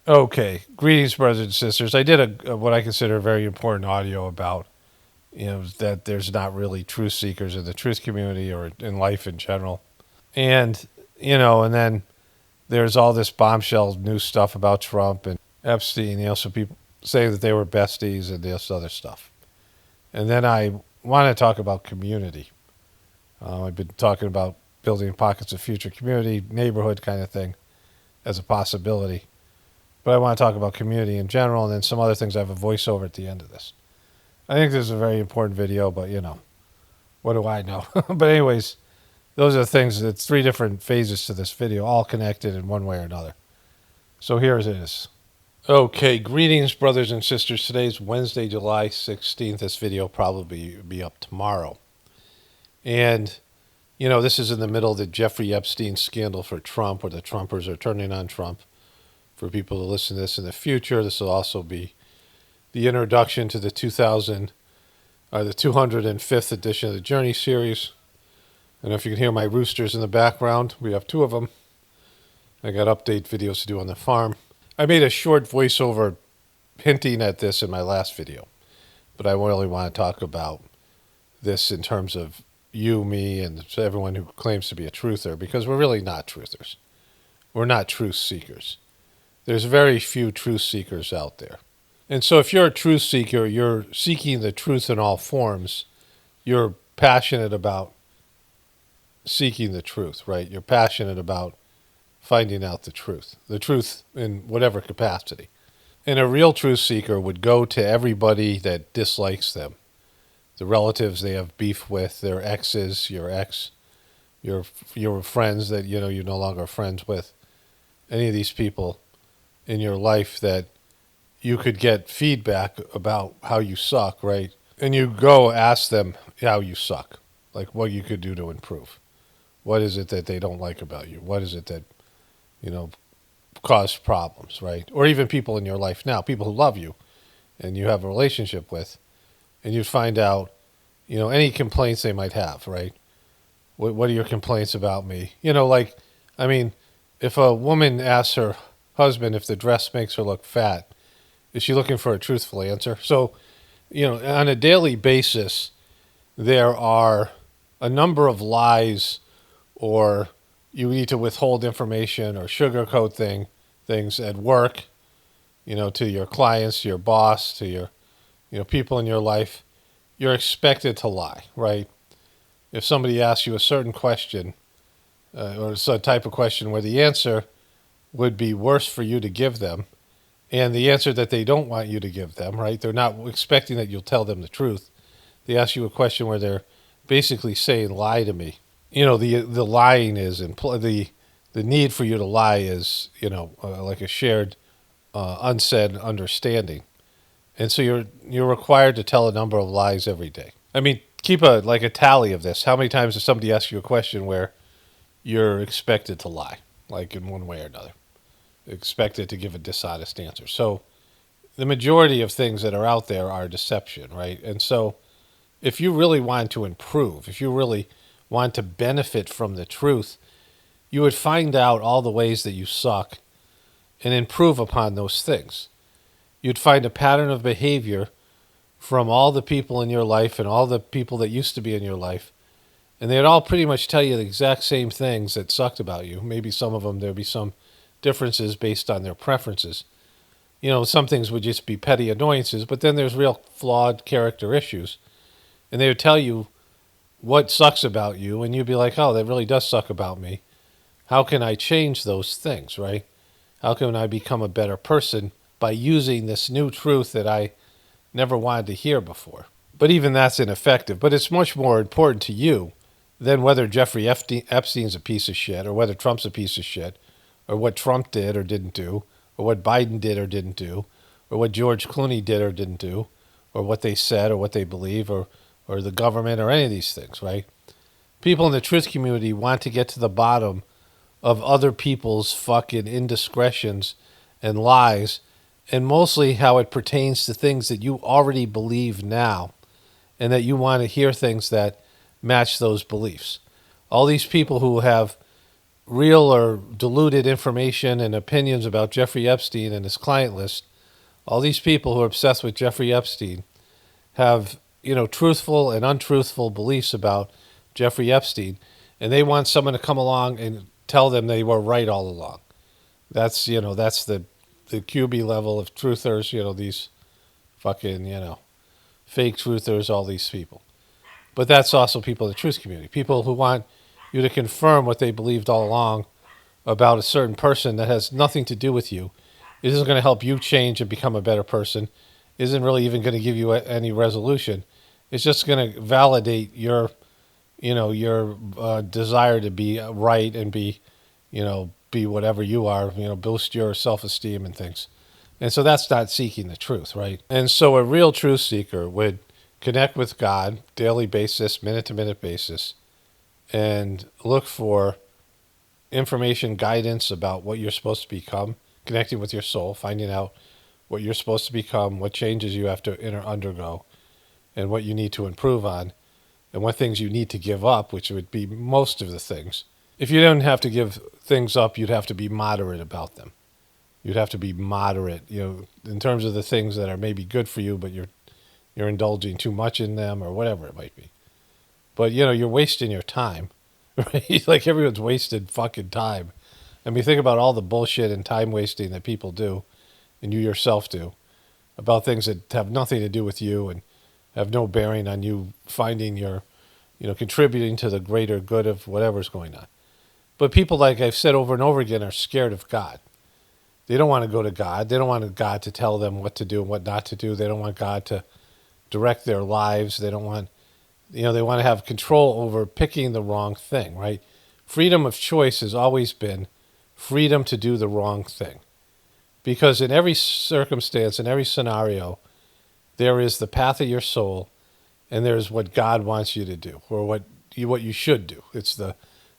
Okay, greetings, brothers and sisters. I did what I consider a very important audio about, that there's not really truth seekers in the truth community or in life in general. And, and then there's all this bombshell new stuff about Trump and Epstein, so people say that they were besties and this other stuff. And then I want to talk about community. I've been talking about building pockets of future community, neighborhood kind of thing as a possibility. But I want to talk about community in general and then some other things. I have a voiceover at the end of this. I think this is a very important video, but what do I know? But anyways, those are the things. It's three different phases to this video, all connected in one way or another. So here it is. Okay, greetings, brothers and sisters. Today's Wednesday, July 16th. This video will probably be up tomorrow. And, this is in the middle of the Jeffrey Epstein scandal for Trump, where the Trumpers are turning on Trump. For people to listen to this in the future, this will also be the introduction to the 205th edition of the Journey series. I don't know if you can hear my roosters in the background. We have two of them. I got update videos to do on the farm. I made a short voiceover hinting at this in my last video, but I really want to talk about this in terms of you, me, and everyone who claims to be a truther, because we're really not truthers. We're not truth seekers. There's very few truth seekers out there. And so if you're a truth seeker, you're seeking the truth in all forms. You're passionate about seeking the truth, right? You're passionate about finding out the truth in whatever capacity. And a real truth seeker would go to everybody that dislikes them, the relatives they have beef with, their exes, your ex, your friends that you're no longer friends with, any of these people in your life that you could get feedback about how you suck, right? And you go ask them how you suck, like what you could do to improve. What is it that they don't like about you? What is it that, caused problems, right? Or even people in your life now, people who love you and you have a relationship with, and you find out, any complaints they might have, right? What are your complaints about me? If a woman asks her husband if the dress makes her look fat, is she looking for a truthful answer? So, on a daily basis, there are a number of lies, or you need to withhold information or sugarcoat things at work, to your clients, to your boss, to your, people in your life. You're expected to lie, right? If somebody asks you a certain question, or some type of question where the answer would be worse for you to give them, and the answer that they don't want you to give them, right? They're not expecting that you'll tell them the truth. They ask you a question where they're basically saying, lie to me. The lying is, the need for you to lie is, like a shared, unsaid understanding. And so you're required to tell a number of lies every day. I mean, keep a tally of this. How many times does somebody ask you a question where you're expected to lie, like in one way or another? Expected to give a dishonest answer. So the majority of things that are out there are deception, right? And so if you really want to improve, if you really want to benefit from the truth, you would find out all the ways that you suck and improve upon those things. You'd find a pattern of behavior from all the people in your life and all the people that used to be in your life, and they'd all pretty much tell you the exact same things that sucked about you. Maybe some of them, there'd be some differences based on their preferences. Some things would just be petty annoyances, but then there's real flawed character issues. And they would tell you what sucks about you, and you'd be like, oh, that really does suck about me. How can I change those things, right? How can I become a better person by using this new truth that I never wanted to hear before? But even that's ineffective. But it's much more important to you than whether Jeffrey Epstein's a piece of shit, or whether Trump's a piece of shit, or what Trump did or didn't do, or what Biden did or didn't do, or what George Clooney did or didn't do, or what they said or what they believe, or the government, or any of these things, right? People in the truth community want to get to the bottom of other people's fucking indiscretions and lies, and mostly how it pertains to things that you already believe now, and that you want to hear things that match those beliefs. All these people who have real or diluted information and opinions about Jeffrey Epstein and his client list, all these people who are obsessed with Jeffrey Epstein have, truthful and untruthful beliefs about Jeffrey Epstein, and they want someone to come along and tell them they were right all along. That's the QB level of truthers, these fucking, fake truthers, all these people. But that's also people in the truth community, people who want you to confirm what they believed all along about a certain person that has nothing to do with you. It isn't going to help you change and become a better person. Isn't really even going to give you any resolution. It's just going to validate your desire to be right and be whatever you are, boost your self-esteem and things. And so that's not seeking the truth, right? And so a real truth seeker would connect with God daily basis, minute-to-minute basis, and look for information, guidance about what you're supposed to become, connecting with your soul, finding out what you're supposed to become, what changes you have to undergo, and what you need to improve on, and what things you need to give up, which would be most of the things. If you didn't have to give things up, you'd have to be moderate about them. You'd have to be moderate, in terms of the things that are maybe good for you, but you're indulging too much in them or whatever it might be. But, you're wasting your time, right? Like everyone's wasted fucking time. I mean, think about all the bullshit and time wasting that people do, and you yourself do, about things that have nothing to do with you and have no bearing on you finding your, contributing to the greater good of whatever's going on. But people, like I've said over and over again, are scared of God. They don't want to go to God. They don't want God to tell them what to do and what not to do. They don't want God to direct their lives. They don't want, they want to have control over picking the wrong thing, right? Freedom of choice has always been freedom to do the wrong thing. Because in every circumstance, in every scenario, there is the path of your soul, and there's what God wants you to do, or what you should do. It's the,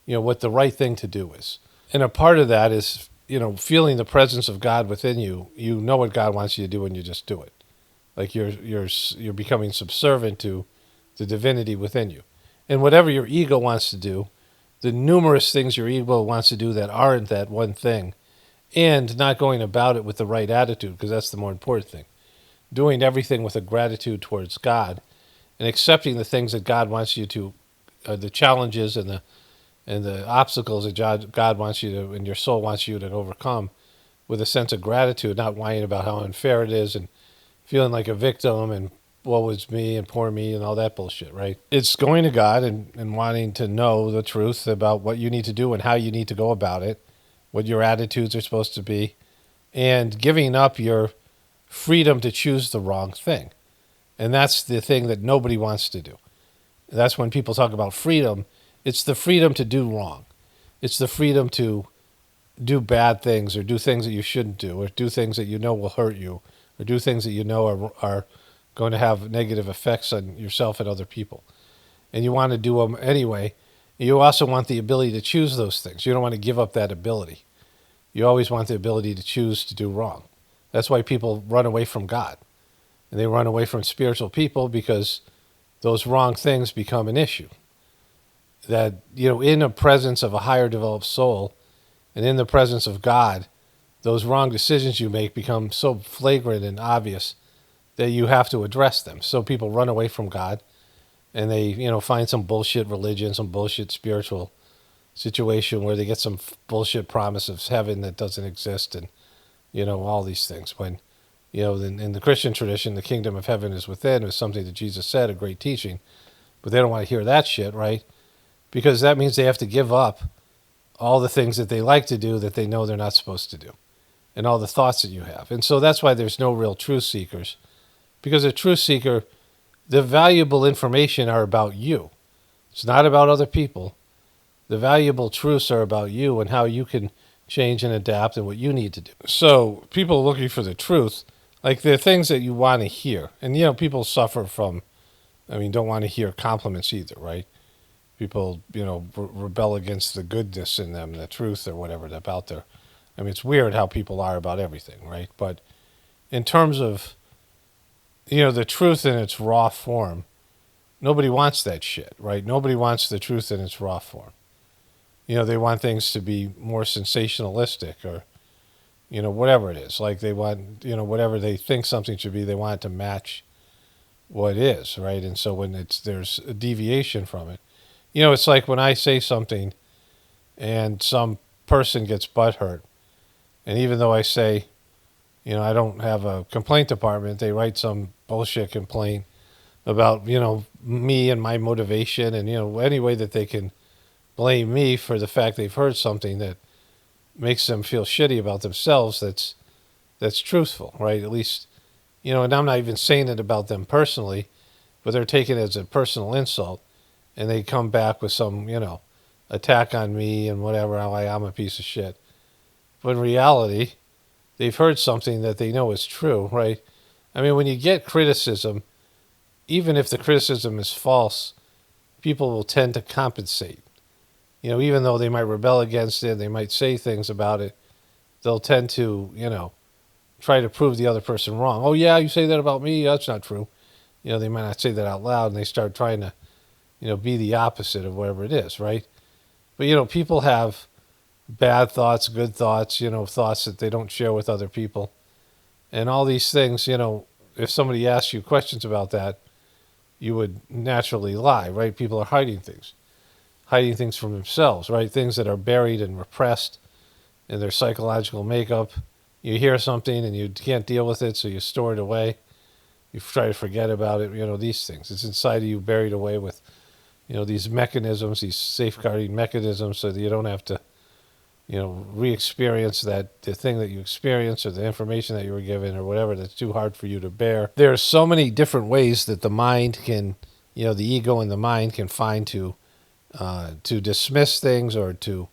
what the right thing to do is. And a part of that is, feeling the presence of God within you. You know what God wants you to do, and you just do it. Like you're becoming subservient to the divinity within you. And whatever your ego wants to do, the numerous things your ego wants to do that aren't that one thing, and not going about it with the right attitude, because that's the more important thing. Doing everything with a gratitude towards God and accepting the things that God wants you to, the challenges and the obstacles that God wants you to, and your soul wants you to overcome, with a sense of gratitude, not whining about how unfair it is and feeling like a victim and woe is me and poor me and all that bullshit, right? It's going to God and wanting to know the truth about what you need to do and how you need to go about it, what your attitudes are supposed to be, and giving up your freedom to choose the wrong thing. And that's the thing that nobody wants to do. That's when people talk about freedom. It's the freedom to do wrong. It's the freedom to do bad things, or do things that you shouldn't do, or do things that you know will hurt you, or do things that you know are going to have negative effects on yourself and other people. And you want to do them anyway. You also want the ability to choose those things. You don't want to give up that ability. You always want the ability to choose to do wrong. That's why people run away from God. And they run away from spiritual people, because those wrong things become an issue. That, in the presence of a higher developed soul and in the presence of God, those wrong decisions you make become so flagrant and obvious that you have to address them. So people run away from God, and they, find some bullshit religion, some bullshit spiritual situation where they get some bullshit promise of heaven that doesn't exist, and, all these things. When, in the Christian tradition, the kingdom of heaven is within, is something that Jesus said, a great teaching. But they don't want to hear that shit, right? Because that means they have to give up all the things that they like to do that they know they're not supposed to do, and all the thoughts that you have. And so that's why there's no real truth seekers. Because a truth seeker, the valuable information are about you. It's not about other people. The valuable truths are about you and how you can change and adapt and what you need to do. So people looking for the truth, like the things that you want to hear. And, people suffer from, don't want to hear compliments either, right? People, rebel against the goodness in them, the truth or whatever about there. It's weird how people are about everything, right? But in terms of, the truth in its raw form, nobody wants that shit, right? Nobody wants the truth in its raw form. They want things to be more sensationalistic, or, whatever it is. Like they want, whatever they think something should be, they want it to match what is, right? And so when there's a deviation from it, it's like when I say something and some person gets butthurt, and even though I say, I don't have a complaint department, they write some bullshit complaint about, me and my motivation, and, any way that they can blame me for the fact they've heard something that makes them feel shitty about themselves that's truthful, right? At least, and I'm not even saying it about them personally, but they're taking it as a personal insult, and they come back with some, attack on me and whatever, how I'm a piece of shit. But in reality, they've heard something that they know is true, right? I mean, when you get criticism, even if the criticism is false, people will tend to compensate. Even though they might rebel against it, they might say things about it, they'll tend to, try to prove the other person wrong. Oh, yeah, you say that about me? That's not true. They might not say that out loud, and they start trying to, be the opposite of whatever it is, right? But, people have bad thoughts, good thoughts, thoughts that they don't share with other people. And all these things, if somebody asks you questions about that, you would naturally lie, right? People are hiding things from themselves, right? Things that are buried and repressed in their psychological makeup. You hear something and you can't deal with it, so you store it away. You try to forget about it, these things. It's inside of you, buried away with, these mechanisms, these safeguarding mechanisms, so that you don't have to, re-experience the thing that you experienced, or the information that you were given, or whatever, that's too hard for you to bear. There are so many different ways that the mind can, the ego and the mind can find to dismiss things, or to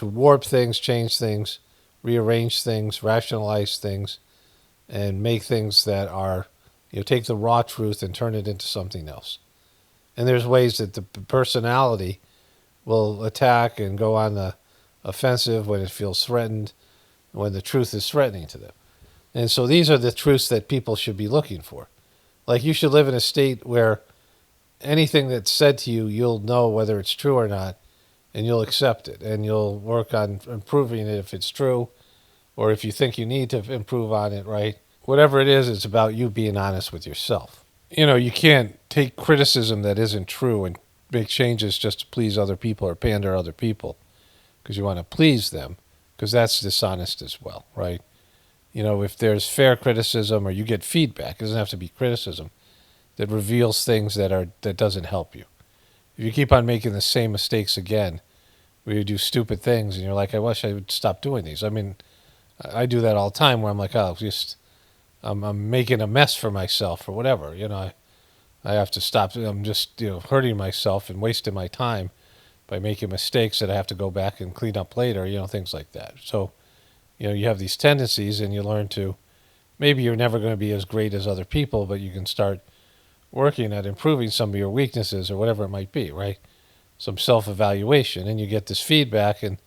warp things, change things, rearrange things, rationalize things, and make things that are, take the raw truth and turn it into something else. And there's ways that the personality will attack and go on the offensive when it feels threatened, when the truth is threatening to them. And so these are the truths that people should be looking for. Like, you should live in a state where anything that's said to you, you'll know whether it's true or not, and you'll accept it, and you'll work on improving it if it's true, or if you think you need to improve on it, right? Whatever it is, it's about you being honest with yourself. You can't take criticism that isn't true and make changes just to please other people or pander other people because you want to please them, because that's dishonest as well, right? If there's fair criticism, or you get feedback, it doesn't have to be criticism, that reveals things that doesn't help you. If you keep on making the same mistakes again, where you do stupid things and you're like, I wish I would stop doing these. I mean, I do that all the time, where I'm like, I'm making a mess for myself or whatever. I have to stop. I'm just, hurting myself and wasting my time by making mistakes that I have to go back and clean up later, things like that. So, you have these tendencies, and you learn to, maybe you're never going to be as great as other people, but you can start working at improving some of your weaknesses, or whatever it might be, right? Some self-evaluation, and you get this feedback, and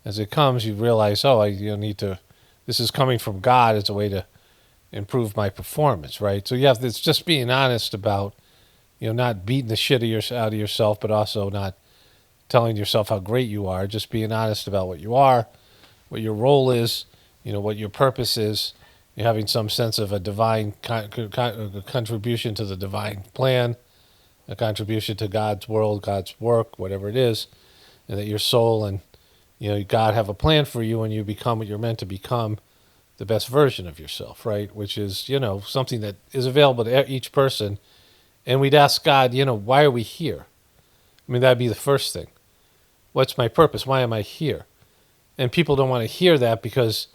as it comes, you realize, I need to, this is coming from God as a way to improve my performance, right? So it's just being honest about, not beating the shit out of yourself, but also not telling yourself how great you are, just being honest about what you are, what your role is, what your purpose is. You're having some sense of a divine contribution to the divine plan, a contribution to God's world, God's work, whatever it is, and that your soul and, God have a plan for you, and you become what you're meant to become, the best version of yourself, right? Which is, something that is available to each person. And we'd ask God, why are we here? I mean, that'd be the first thing. What's my purpose? Why am I here? And people don't want to hear that, because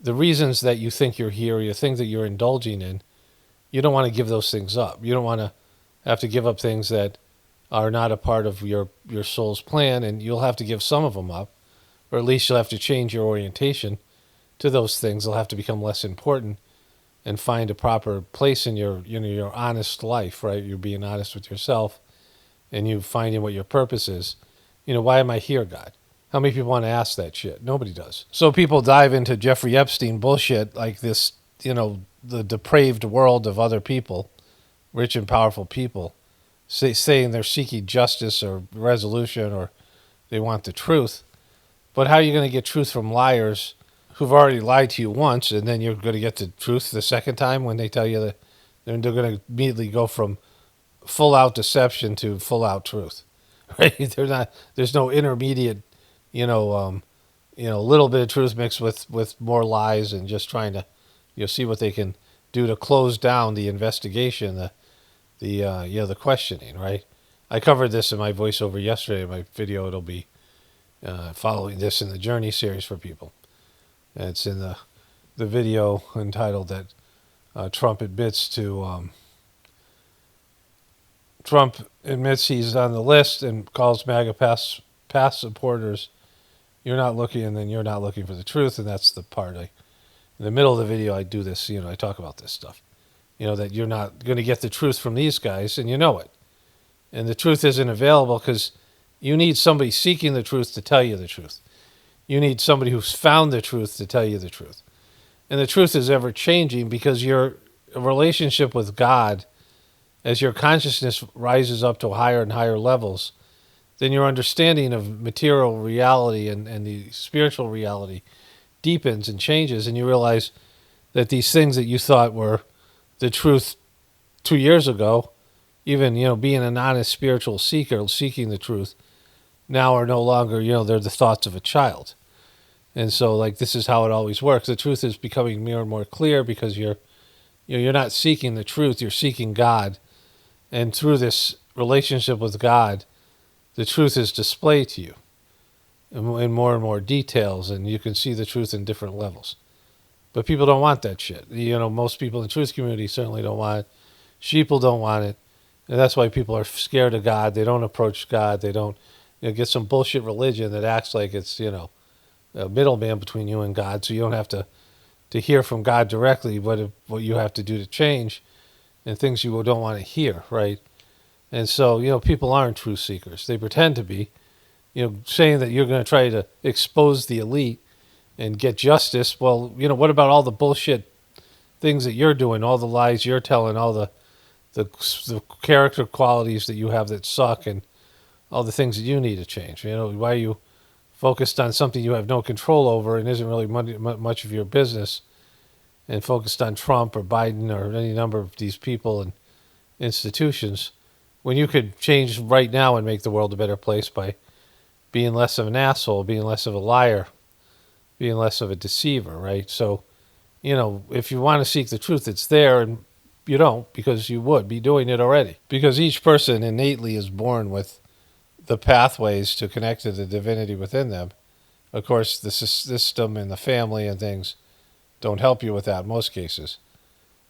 the reasons that you think you're here, or the things that you're indulging in, you don't want to give those things up. You don't want to have to give up things that are not a part of your soul's plan, and you'll have to give some of them up, or at least you'll have to change your orientation to those things. They'll have to become less important, and find a proper place in your honest life, right? You're being honest with yourself, and you finding what your purpose is. Why am I here, God? How many people want to ask that shit? Nobody does. So people dive into Jeffrey Epstein bullshit like this, the depraved world of other people, rich and powerful people, saying they're seeking justice or resolution or They want the truth. But how are you going to get truth from liars who've already lied to you once, and then you're going to get the truth the second time when they tell you that they're going to immediately go from full out deception to full out truth, right? They're not. There's no intermediate, a little bit of truth mixed with more lies, and just trying to, see what they can do to close down the investigation, the questioning, right? I covered this in my voiceover yesterday. In my video, it'll be following this in the Journey series for people. And it's in the video entitled that Trump admits he's on the list and calls MAGA past supporters. You're not looking, and then you're not looking for the truth, and that's the part in the middle of the video I do this. I talk about this stuff. That you're not going to get the truth from these guys, and you know it. And the truth isn't available because you need somebody seeking the truth to tell you the truth. You need somebody who's found the truth to tell you the truth. And the truth is ever changing because your relationship with God, as your consciousness rises up to higher and higher levels, then your understanding of material reality and the spiritual reality deepens and changes, and you realize that these things that you thought were the truth 2 years ago, even, being an honest spiritual seeker, seeking the truth, now are no longer, they're the thoughts of a child. And so, this is how it always works. The truth is becoming more and more clear because you're not seeking the truth, you're seeking God. And through this relationship with God, the truth is displayed to you in more and more details, and you can see the truth in different levels. But people don't want that shit. Most people in the truth community certainly don't want it. Sheeple don't want it. And that's why people are scared of God. They don't approach God. They don't get some bullshit religion that acts like it's, a middleman between you and God, so you don't have to hear from God directly what you have to do to change and things you don't want to hear, right? And so, people aren't truth seekers. They pretend to be, saying that you're going to try to expose the elite and get justice. Well, what about all the bullshit things that you're doing, all the lies you're telling, all the character qualities that you have that suck, and all the things that you need to change? Why are you focused on something you have no control over and isn't really much of your business, and focused on Trump or Biden or any number of these people and institutions, when you could change right now and make the world a better place by being less of an asshole, being less of a liar, being less of a deceiver, right? So, if you want to seek the truth, it's there, and you don't, because you would be doing it already. Because each person innately is born with the pathways to connect to the divinity within them. Of course, the system and the family and things don't help you with that in most cases.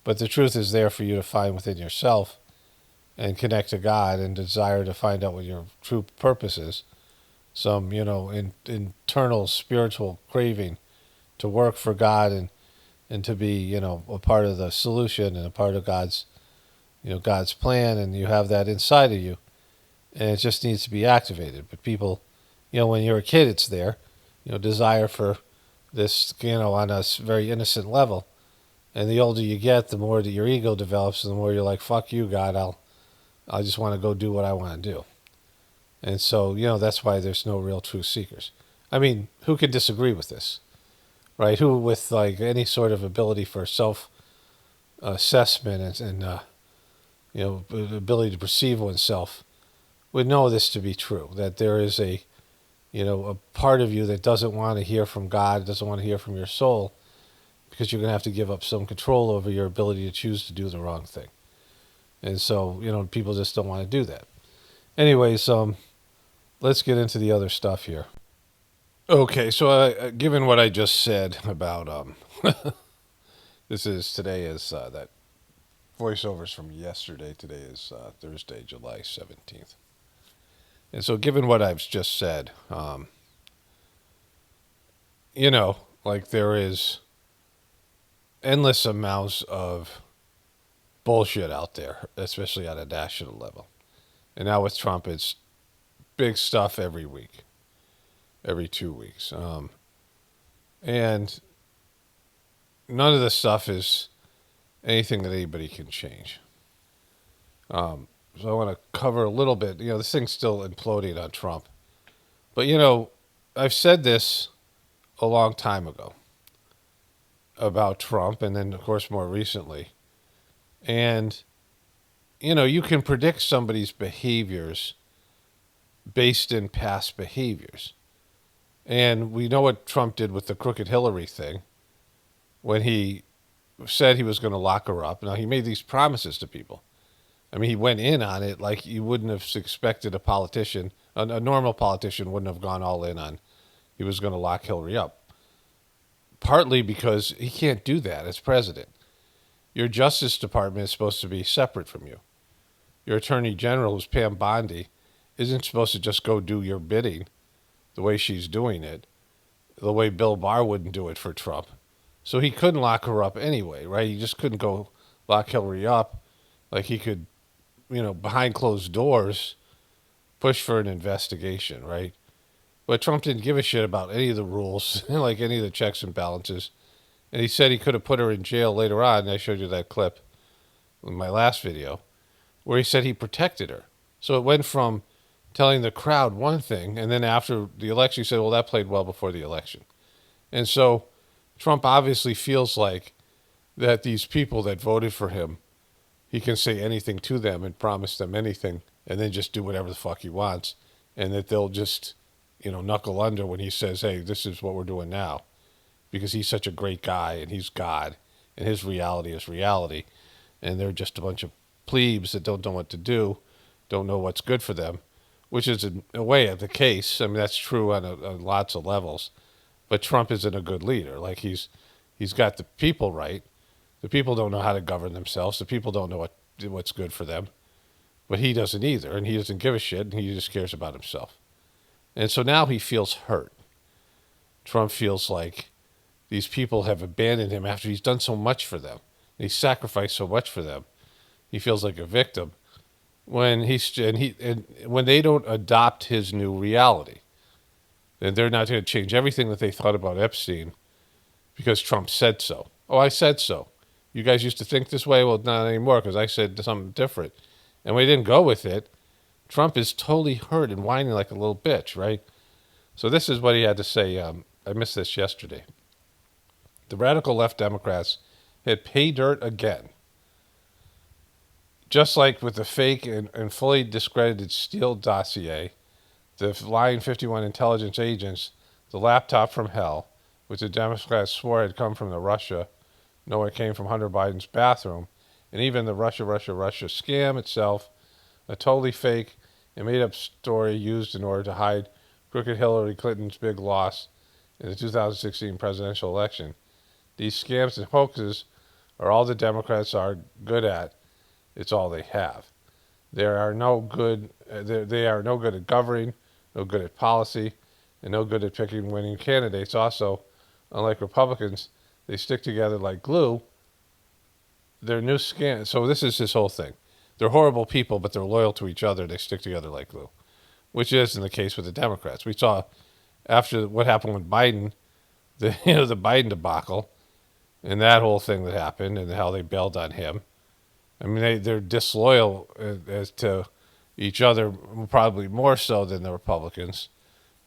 But the truth is there for you to find within yourself and connect to God and desire to find out what your true purpose is. Some, internal spiritual craving to work for God and to be, a part of the solution and a part of God's plan, and you have that inside of you. And it just needs to be activated. But people, when you're a kid, it's there, desire for this, on a very innocent level. And the older you get, the more that your ego develops, and the more you're like, fuck you, God, I just want to go do what I want to do. And so, that's why there's no real truth seekers. I mean, who could disagree with this, right? Who with any sort of ability for self-assessment and ability to perceive oneself would know this to be true, that there is a part of you that doesn't want to hear from God, doesn't want to hear from your soul, because you're going to have to give up some control over your ability to choose to do the wrong thing. And so, people just don't want to do that. Anyways, let's get into the other stuff here. Okay, so given what I just said about, today is that voiceovers from yesterday. Today is Thursday, July 17th. And so given what I've just said, there is endless amounts of bullshit out there, especially at a national level. And now with Trump, it's big stuff every week, every 2 weeks. And none of this stuff is anything that anybody can change. So I want to cover a little bit. This thing's still imploding on Trump. But, I've said this a long time ago about Trump, and then, of course, more recently. And, you can predict somebody's behaviors based in past behaviors. And we know what Trump did with the crooked Hillary thing when he said he was going to lock her up. Now, he made these promises to people. I mean, he went in on it like you wouldn't have expected a politician, a normal politician wouldn't have gone all in on he was going to lock Hillary up. Partly because he can't do that as president. Your Justice Department is supposed to be separate from you. Your Attorney General, who's Pam Bondi, isn't supposed to just go do your bidding the way she's doing it, the way Bill Barr wouldn't do it for Trump. So he couldn't lock her up anyway, right? He just couldn't go lock Hillary up like he could, behind closed doors, push for an investigation, right? But Trump didn't give a shit about any of the rules, like any of the checks and balances. And he said he could have put her in jail later on. And I showed you that clip in my last video where he said he protected her. So it went from telling the crowd one thing, and then after the election, he said, well, that played well before the election. And so Trump obviously feels like that these people that voted for him, he can say anything to them and promise them anything and then just do whatever the fuck he wants, and that they'll just, knuckle under when he says, hey, this is what we're doing now, because he's such a great guy and he's God and his reality is reality, and they're just a bunch of plebes that don't know what to do, don't know what's good for them, which is in a way the case. I mean, that's true on lots of levels. But Trump isn't a good leader. Like he's got the people right. The people don't know how to govern themselves. The people don't know what's good for them. But he doesn't either, and he doesn't give a shit, and he just cares about himself. And so now he feels hurt. Trump feels like these people have abandoned him after he's done so much for them. He's sacrificed so much for them. He feels like a victim when when they don't adopt his new reality. Then they're not going to change everything that they thought about Epstein because Trump said so. Oh, I said so. You guys used to think this way? Well, not anymore because I said something different. And we didn't go with it. Trump is totally hurt and whining like a little bitch, right? So this is what he had to say. I missed this yesterday. The radical left Democrats hit pay dirt again. Just like with the fake and fully discredited Steele dossier, the lying 51 intelligence agents, the laptop from hell, which the Democrats swore had come from Russia, no, it came from Hunter Biden's bathroom, and even the Russia scam itself, a totally fake and made-up story used in order to hide crooked Hillary Clinton's big loss in the 2016 presidential election. These scams and hoaxes are all the Democrats are good at. It's all they have. They are no good at governing, no good at policy, and no good at picking winning candidates. Also, unlike Republicans, they stick together like glue. Their new scam. So this is his whole thing. They're horrible people, but they're loyal to each other. They stick together like glue, which isn't the case with the Democrats. We saw after what happened with Biden, the Biden debacle, and that whole thing that happened, and how they bailed on him. I mean, they're disloyal as to each other, probably more so than the Republicans.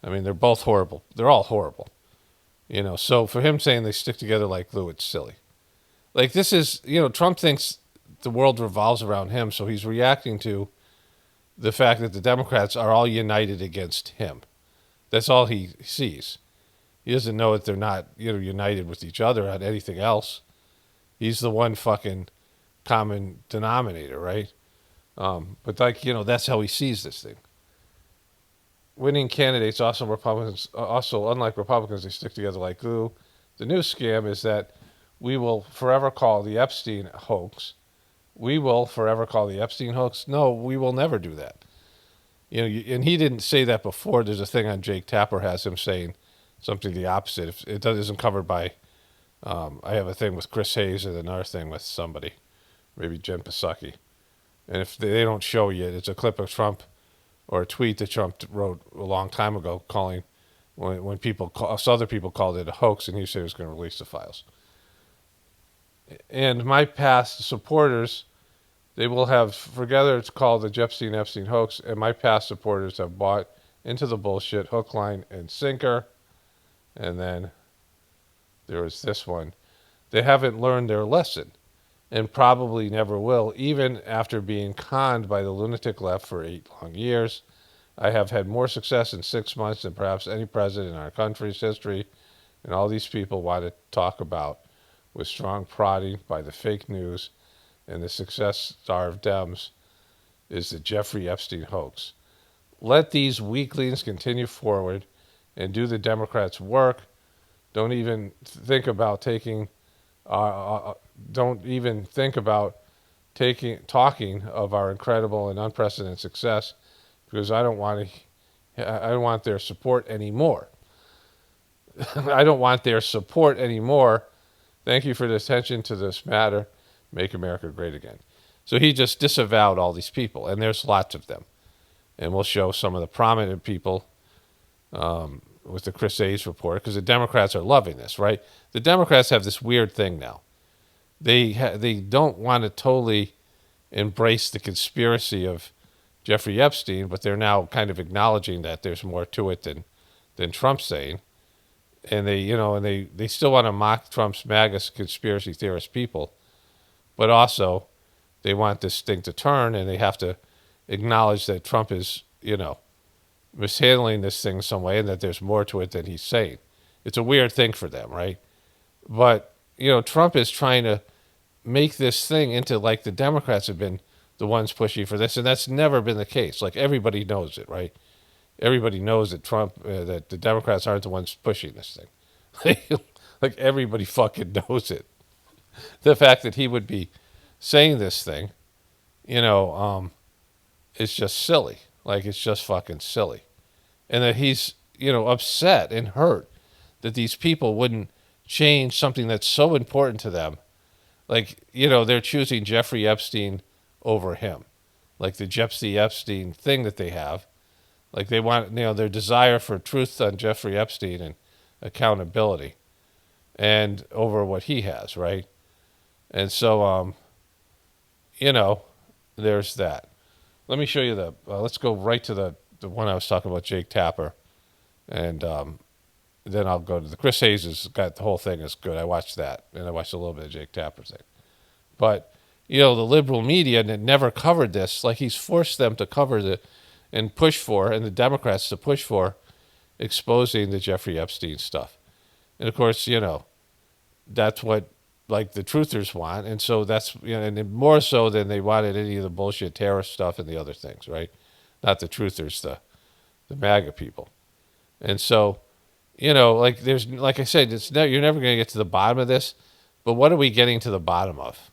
I mean, they're both horrible. They're all horrible. So for him saying they stick together like glue, it's silly. Like this is, Trump thinks the world revolves around him, so he's reacting to the fact that the Democrats are all united against him. That's all he sees. He doesn't know that they're not, united with each other on anything else. He's the one fucking common denominator, right? But that's how he sees this thing. Winning candidates, also unlike Republicans, they stick together like glue. The new scam is that we will forever call the Epstein hoax. We will forever call the Epstein hoax. No, we will never do that. And he didn't say that before. There's a thing on Jake Tapper has him saying something the opposite. If it isn't covered by, I have a thing with Chris Hayes and another thing with somebody, maybe Jen Psaki. And if they don't show you, it's a clip of Trump or a tweet that Trump wrote a long time ago calling, when other people called it a hoax, and he said he was going to release the files. And my past supporters, they will have, together it's called the Epstein hoax, and my past supporters have bought into the bullshit, hook, line, and sinker. And then there was this one. They haven't learned their lesson and probably never will, even after being conned by the lunatic left for 8 long years. I have had more success in 6 months than perhaps any president in our country's history, and all these people want to talk about with strong prodding by the fake news and the success-starved Dems is the Jeffrey Epstein hoax. Let these weaklings continue forward and do the Democrats' work. Don't even think about taking. Don't even think about talking of our incredible and unprecedented success, because I don't want their support anymore. I don't want their support anymore. Thank you for the attention to this matter. Make America great again. So he just disavowed all these people, and there's lots of them. And we'll show some of the prominent people with the Chris Hayes report, because the Democrats are loving this, right? The Democrats have this weird thing now. They don't want to totally embrace the conspiracy of Jeffrey Epstein, but they're now kind of acknowledging that there's more to it than Trump's saying. And they still want to mock Trump's MAGA conspiracy theorist people, but also they want this thing to turn, and they have to acknowledge that Trump is, mishandling this thing some way, and that there's more to it than he's saying. It's a weird thing for them, right? But, Trump is trying to make this thing into like the Democrats have been the ones pushing for this, and that's never been the case. Like, everybody knows it, right? Everybody knows that that the Democrats aren't the ones pushing this thing. Like, everybody fucking knows it. The fact that he would be saying this thing, it's just silly. Like, it's just fucking silly. And that he's, upset and hurt that these people wouldn't change something that's so important to them. Like, they're choosing Jeffrey Epstein over him. Like the Jeffrey Epstein thing that they have. Like, they want, their desire for truth on Jeffrey Epstein and accountability and over what he has, right? And so, there's that. Let me show you let's go right to the one I was talking about, Jake Tapper. And then I'll go to the Chris Hayes has got the whole thing is good. I watched that, and I watched a little bit of Jake Tapper's thing. But, the liberal media never covered this. Like, he's forced them to cover and push for, and the Democrats to push for, exposing the Jeffrey Epstein stuff. And, of course, that's what, like, the truthers want. And so that's, and more so than they wanted any of the bullshit terrorist stuff and the other things, right? Not the truthers, the MAGA people. And so, like, there's, like I said, you're never going to get to the bottom of this. But what are we getting to the bottom of?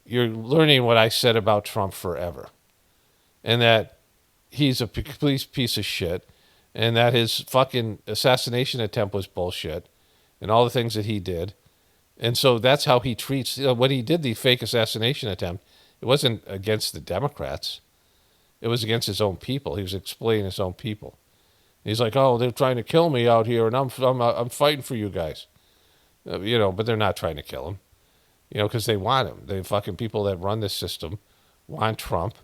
You're learning what I said about Trump forever. And that he's a complete piece of shit. And that his fucking assassination attempt was bullshit. And all the things that he did. And so that's how he treats, when he did the fake assassination attempt, it wasn't against the Democrats. It was against his own people. He was exploiting his own people. He's like, oh, they're trying to kill me out here, and I'm fighting for you guys. But they're not trying to kill him, because they want him. The fucking people that run this system want Trump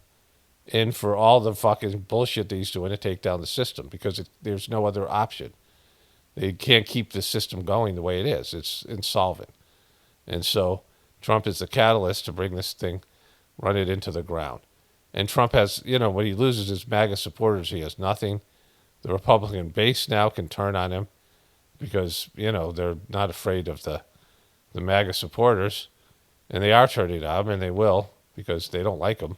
in for all the fucking bullshit that he's doing to take down the system, because there's no other option. They can't keep the system going the way it is. It's insolvent. And so Trump is the catalyst to bring this thing, run it into the ground. And Trump has, when he loses his MAGA supporters, he has nothing. The Republican base now can turn on him because, they're not afraid of the MAGA supporters. And they are turning on him, and they will, because they don't like him.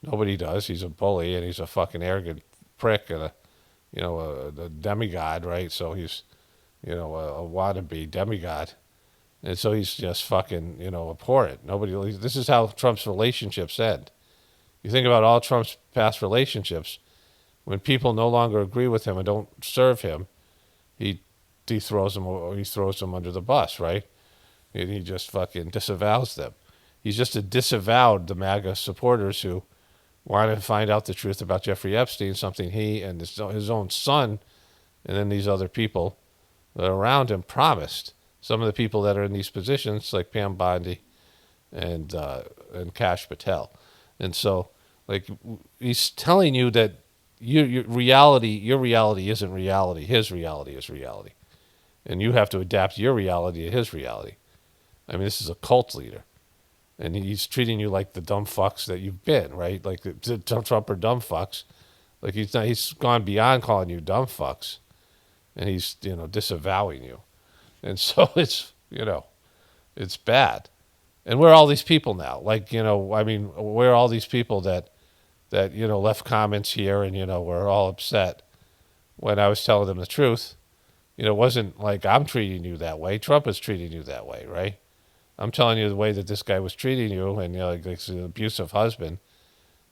Nobody does. He's a bully, and he's a fucking arrogant prick and a demigod, right? So he's, a wannabe demigod. And so he's just fucking, abhorrent. This is how Trump's relationships end. You think about all Trump's past relationships, when people no longer agree with him and don't serve him, he throws them, or he throws them under the bus, right? And he just fucking disavows them. He's just disavowed the MAGA supporters who want to find out the truth about Jeffrey Epstein, something he and his own son, and then these other people that are around him promised. Some of the people that are in these positions, like Pam Bondi and Kash Patel. And so, like, he's telling you that your reality isn't reality. His reality is reality. And you have to adapt your reality to his reality. I mean, this is a cult leader. And he's treating you like the dumb fucks that you've been, right? Like the Trump or dumb fucks. Like he's gone beyond calling you dumb fucks. And he's, disavowing you. And so it's bad. And where are all these people now? Like, where are all these people that left comments here and, were all upset when I was telling them the truth? It wasn't like I'm treating you that way. Trump is treating you that way, right? I'm telling you the way that this guy was treating you, and like he's an abusive husband,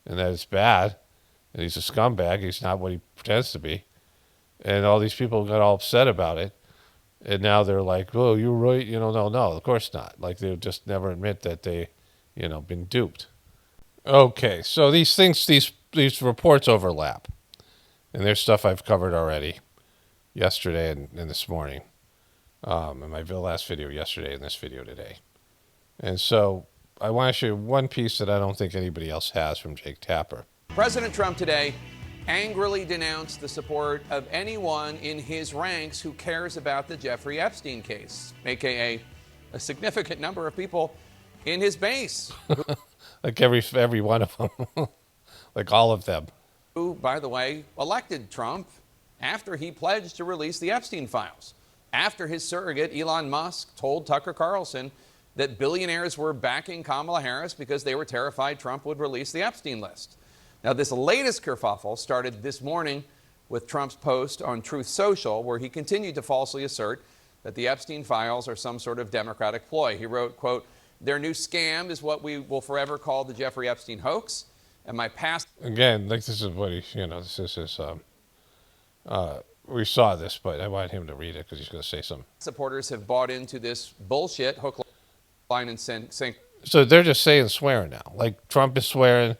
and that it's bad, and he's a scumbag. He's not what he pretends to be, and all these people got all upset about it, and now they're like, "Oh, you're right." No, of course not. Like they'll just never admit that they, been duped. Okay, so these reports overlap, and there's stuff I've covered already, yesterday and this morning, in my last video yesterday and this video today. And so I want to show you one piece that I don't think anybody else has from Jake Tapper. President Trump today angrily denounced the support of anyone in his ranks who cares about the Jeffrey Epstein case, aka a significant number of people in his base. Like every one of them, like all of them. Who, by the way, elected Trump after he pledged to release the Epstein files, after his surrogate Elon Musk told Tucker Carlson that billionaires were backing Kamala Harris because they were terrified Trump would release the Epstein list. Now, this latest kerfuffle started this morning with Trump's post on Truth Social, where he continued to falsely assert that the Epstein files are some sort of Democratic ploy. He wrote, quote, "Their new scam is what we will forever call the Jeffrey Epstein hoax. And my past..." Again, like this is what he, this is his, we saw this, but I want him to read it because he's going to say something. Supporters have bought into this bullshit, hook, line, and sink. So they're just saying swearing now. Like Trump is swearing.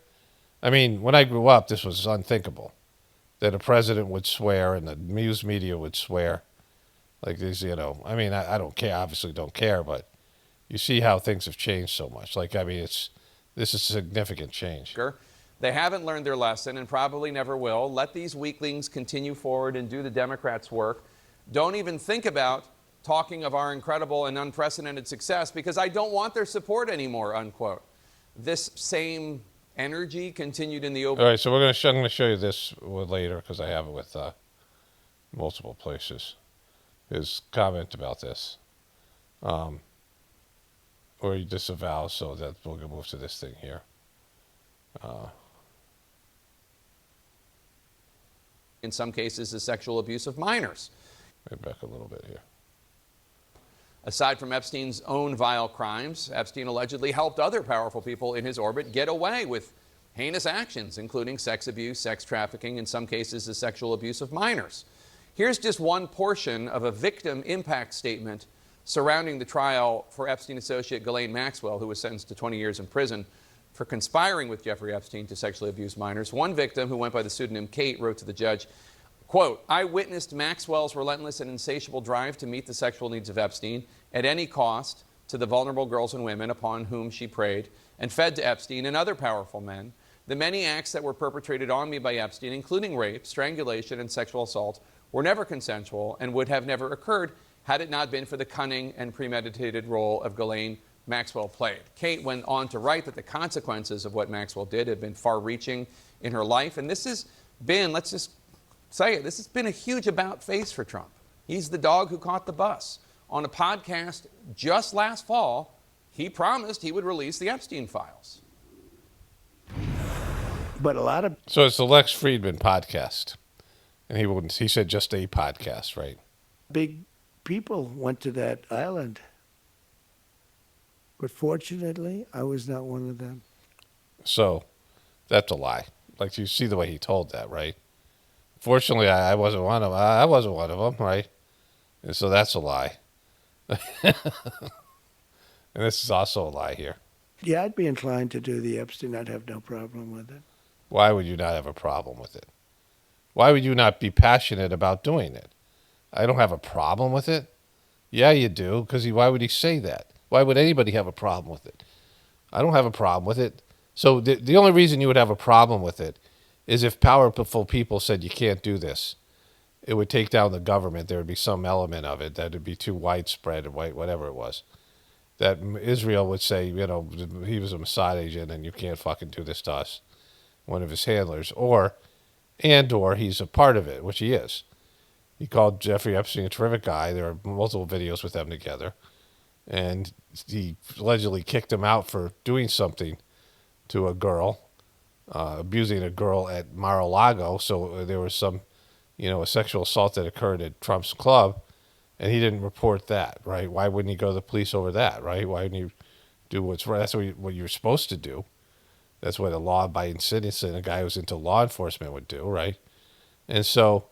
I mean, when I grew up, this was unthinkable that a president would swear and the news media would swear. Like these, I mean, I don't care, obviously don't care, but you see how things have changed so much. Like, I mean, this is a significant change. They haven't learned their lesson and probably never will. Let these weaklings continue forward and do the Democrats' work. Don't even think about talking of our incredible and unprecedented success because I don't want their support anymore, unquote. This same energy continued in the open. All right, so I'm going to show you this later because I have it with multiple places. His comment about this, or he disavows, so that we'll move to this thing here. In some cases, the sexual abuse of minors. Maybe back a little bit here. Aside from Epstein's own vile crimes, Epstein allegedly helped other powerful people in his orbit get away with heinous actions, including sex abuse, sex trafficking, in some cases the sexual abuse of minors. Here's just one portion of a victim impact statement surrounding the trial for Epstein associate Ghislaine Maxwell, who was sentenced to 20 years in prison for conspiring with Jeffrey Epstein to sexually abuse minors. One victim, who went by the pseudonym Kate, wrote to the judge, quote, "I witnessed Maxwell's relentless and insatiable drive to meet the sexual needs of Epstein at any cost to the vulnerable girls and women upon whom she preyed and fed to Epstein and other powerful men. The many acts that were perpetrated on me by Epstein, including rape, strangulation, and sexual assault, were never consensual and would have never occurred had it not been for the cunning and premeditated role of Ghislaine Maxwell played." Kate went on to write that the consequences of what Maxwell did have been far-reaching in her life, and this has been, let's just say it, this has been a huge about-face for Trump. He's the dog who caught the bus. On a podcast just last fall, he promised he would release the Epstein files. But a lot of... So it's the Lex Friedman podcast. And he said just a podcast, right? big people went to that island. But fortunately, I was not one of them. So that's a lie. Like you see the way he told that, right? Fortunately, I wasn't one of them. I wasn't one of them, right? And so that's a lie. And this is also a lie here. Yeah, I'd be inclined to do the Epstein. I'd have no problem with it. Why would you not have a problem with it? Why would you not be passionate about doing it? I don't have a problem with it. Yeah, you do, because why would he say that? Why would anybody have a problem with it? I don't have a problem with it. So the only reason you would have a problem with it is if powerful people said you can't do this, it would take down the government. There would be some element of it that would be too widespread or whatever it was. That Israel would say, you know, he was a Mossad agent and you can't fucking do this to us, one of his handlers. Or he's a part of it, which he is. He called Jeffrey Epstein a terrific guy. There are multiple videos with them together. And he allegedly kicked him out for doing something to a girl, abusing a girl at Mar-a-Lago. So there was some, you know, a sexual assault that occurred at Trump's club, and he didn't report that, right? Why wouldn't he go to the police over that, right? Why wouldn't you do what's right? That's what you're supposed to do. That's what a law-abiding citizen, a guy who's into law enforcement, would do, right? And so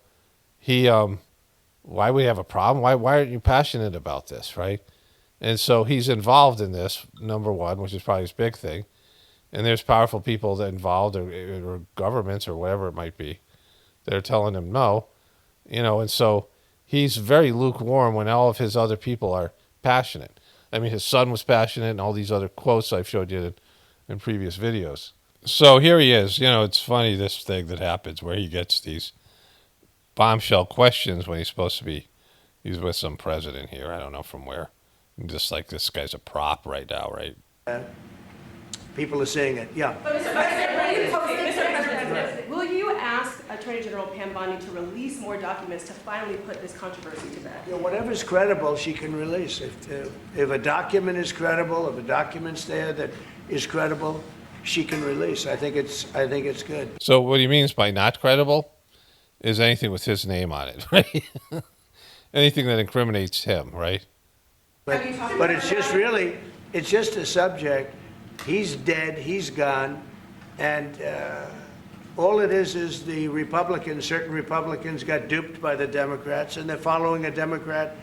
he, why would he have a problem? Why aren't you passionate about this, right? And so he's involved in this, number one, which is probably his big thing. And there's powerful people that involved, or governments, or whatever it might be, that are telling him no, you know. And so he's very lukewarm when all of his other people are passionate. I mean, his son was passionate, and all these other quotes I've showed you in previous videos. So here he is. You know, it's funny, this thing that happens where he gets these bombshell questions when he's supposed to be, he's with some president here. I don't know from where. Just like this guy's a prop right now, right? People are saying it, yeah. But Mr. President, will you ask Attorney General Pam Bondi to release more documents to finally put this controversy to bed? You know, whatever's credible, she can release. If a document is credible, if a document's there that is credible, she can release. I think it's good. So what he means by not credible is anything with his name on it, right? Anything that incriminates him, right? But it's just a subject. He's dead, he's gone, and all it is the certain Republicans got duped by the Democrats, and they're following a Democrat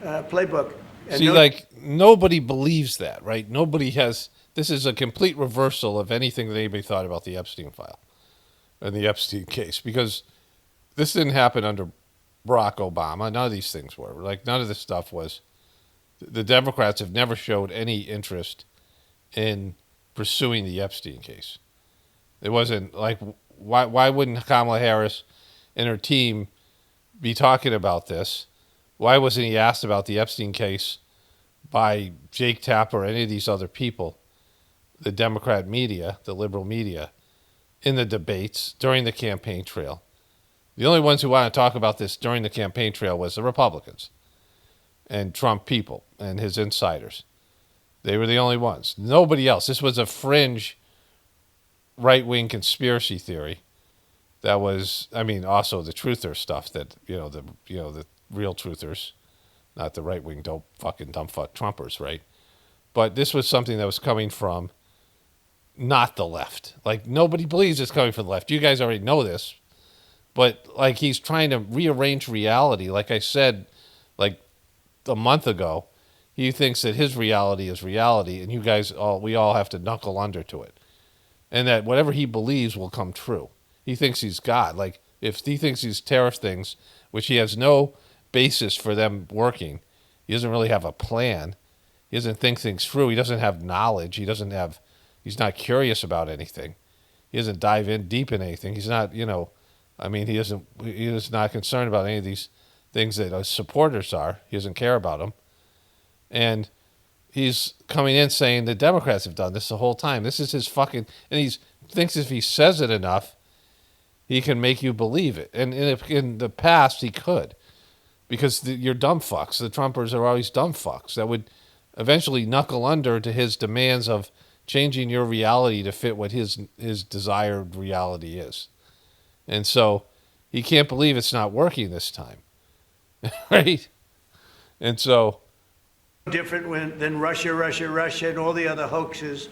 playbook. And see, nobody believes that, right? Nobody has, this is a complete reversal of anything that anybody thought about the Epstein file and the Epstein case, because this didn't happen under Barack Obama. None of these things were. Like, none of this stuff was. The Democrats have never showed any interest in pursuing the Epstein case. It wasn't like, why wouldn't Kamala Harris and her team be talking about this? Why wasn't he asked about the Epstein case by Jake Tapper or any of these other people, the Democrat media, the liberal media, in the debates during the campaign trail? The only ones who want to talk about this during the campaign trail was the Republicans and Trump people and his insiders. They were the only ones. Nobody else. This was a fringe right-wing conspiracy theory that was, I mean, also the truther stuff that, the real truthers, not the right-wing dumb fuck Trumpers, right? But this was something that was coming from not the left. Like, nobody believes it's coming from the left. You guys already know this. But, like, he's trying to rearrange reality. Like I said, like, a month ago, he thinks that his reality is reality, and you guys we all have to knuckle under to it, and that whatever he believes will come true. He thinks he's God. Like, if he thinks these tariff things, which he has no basis for them working, he doesn't really have a plan. He doesn't think things through. He doesn't have knowledge. He's not curious about anything. He doesn't dive in deep in anything. He's not, he is not concerned about any of these things that his supporters are. He doesn't care about them. And he's coming in saying the Democrats have done this the whole time. This is his fucking, and he thinks if he says it enough, he can make you believe it. And in the past, he could, because you're dumb fucks. The Trumpers are always dumb fucks that would eventually knuckle under to his demands of changing your reality to fit what his desired reality is. And so he can't believe it's not working this time. Right? And so different than Russia, and all the other hoaxes.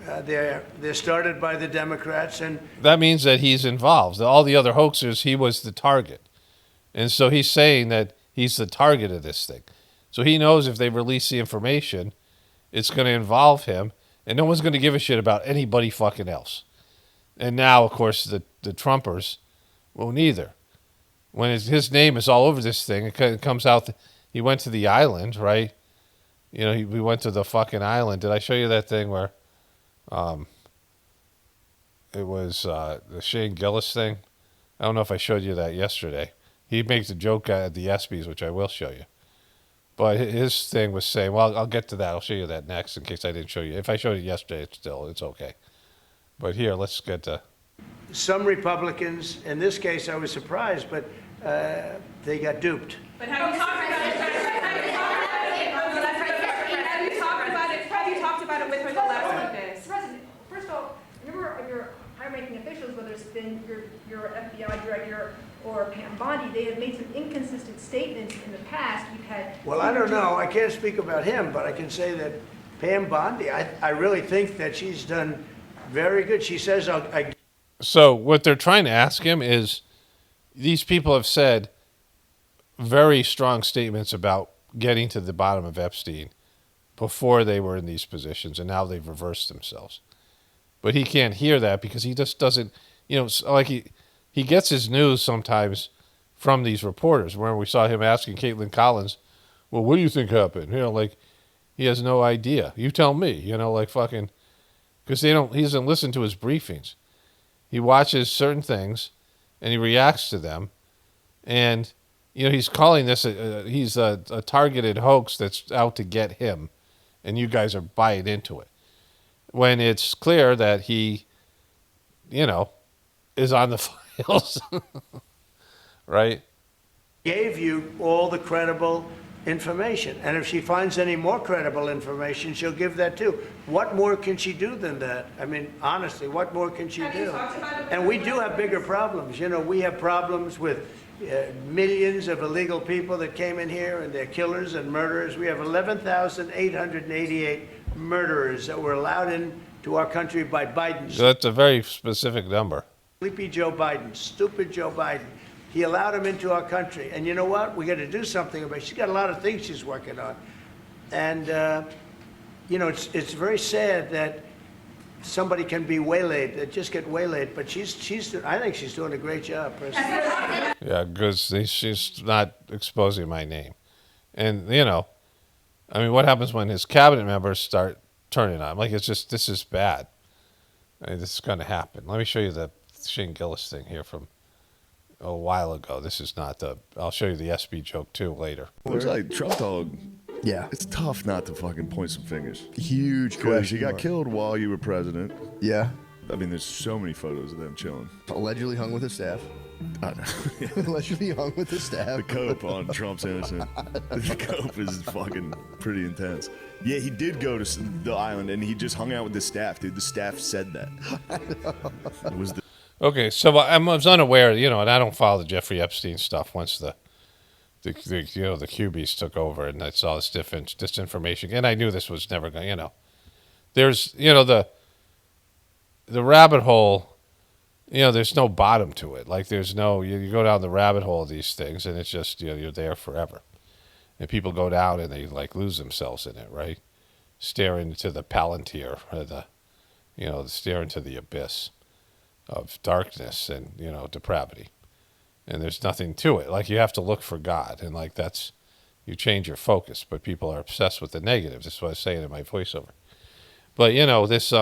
They're started by the Democrats, and that means that he's involved. All the other hoaxers, he was the target. And so he's saying that he's the target of this thing. So he knows if they release the information, it's going to involve him, and no one's going to give a shit about anybody fucking else. And now, of course, the Trumpers won't either. When his name is all over this thing, it comes out, he went to the island, right? We went to the fucking island. Did I show you that thing where It was the Shane Gillis thing. I don't know if I showed you that yesterday. He makes a joke at the ESPYs, which I will show you. But his thing was saying, well, I'll get to that. I'll show you that next in case I didn't show you. If I showed it yesterday, it's okay. But here, let's get to... Some Republicans, in this case, I was surprised, but they got duped. But have you talked about it? Have you talked about it with her the last few days? President, first of all, a number of your high-ranking officials, whether it's been your FBI director or Pam Bondi, they have made some inconsistent statements in the past. We've had. Well, I don't know. I can't speak about him, but I can say that Pam Bondi, I really think that she's done very good. She says, So what they're trying to ask him is, these people have said very strong statements about getting to the bottom of Epstein before they were in these positions, and now they've reversed themselves. But he can't hear that because he just doesn't, like he gets his news sometimes from these reporters. Where we saw him asking Caitlin Collins, well, what do you think happened? Like he has no idea. You tell me, like fucking, because he doesn't listen to his briefings. He watches certain things and he reacts to them. And, he's calling this, he's a targeted hoax that's out to get him. And you guys are buying into it. When it's clear that he, is on the files. Right? gave you all the credible information. And if she finds any more credible information, she'll give that too. What more can she do than that? I mean, honestly, what more can she do? And we do have bigger problems. We have problems with millions of illegal people that came in here, and they're killers and murderers. We have 11,888 murderers that were allowed into our country by Biden. So that's a very specific number. Sleepy Joe Biden, stupid Joe Biden. He allowed him into our country. And you know what? We got to do something about it. She's got a lot of things she's working on. And, it's very sad that somebody can be waylaid, that just get waylaid. But I think she's doing a great job, personally. Yeah, because she's not exposing my name. And, what happens when his cabinet members start turning on him? Like, this is bad. This is going to happen. Let me show you the Shane Gillis thing here from a while ago. This is not I'll show you the SB joke too later. Looks like Trump dog. Yeah. It's tough not to fucking point some fingers. Huge Because question. he got mark. killed while you were president. Yeah. I mean, there's so many photos of them chilling. Allegedly hung with his staff. I know. Allegedly hung with his staff. The cope on Trump's innocent. The cope is fucking pretty intense. Yeah, he did go to the island and he just hung out with the staff, dude. The staff said that. It was the Okay, so I was unaware, and I don't follow the Jeffrey Epstein stuff once the QBs took over and I saw this disinformation. And I knew this was never going to, there's, the rabbit hole, there's no bottom to it. Like there's no, you go down the rabbit hole of these things and it's just, you're there forever. And people go down and they like lose themselves in it, right? Staring into the palantir, or staring into the abyss of darkness and, depravity. And there's nothing to it. Like you have to look for God. And like you change your focus, but people are obsessed with the negatives. That's what I was saying in my voiceover. But, this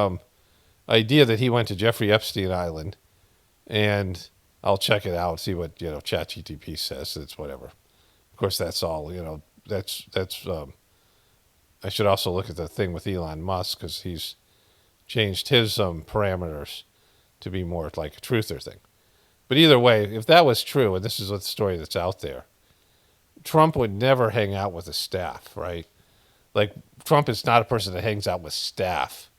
idea that he went to Jeffrey Epstein Island, and I'll check it out, see what, ChatGTP says. It's whatever. Of course, that's all, that's I should also look at the thing with Elon Musk because he's changed his parameters to be more like a truther thing. But either way, if that was true, and this is what the story that's out there, Trump would never hang out with the staff, right? Like, Trump is not a person that hangs out with staff.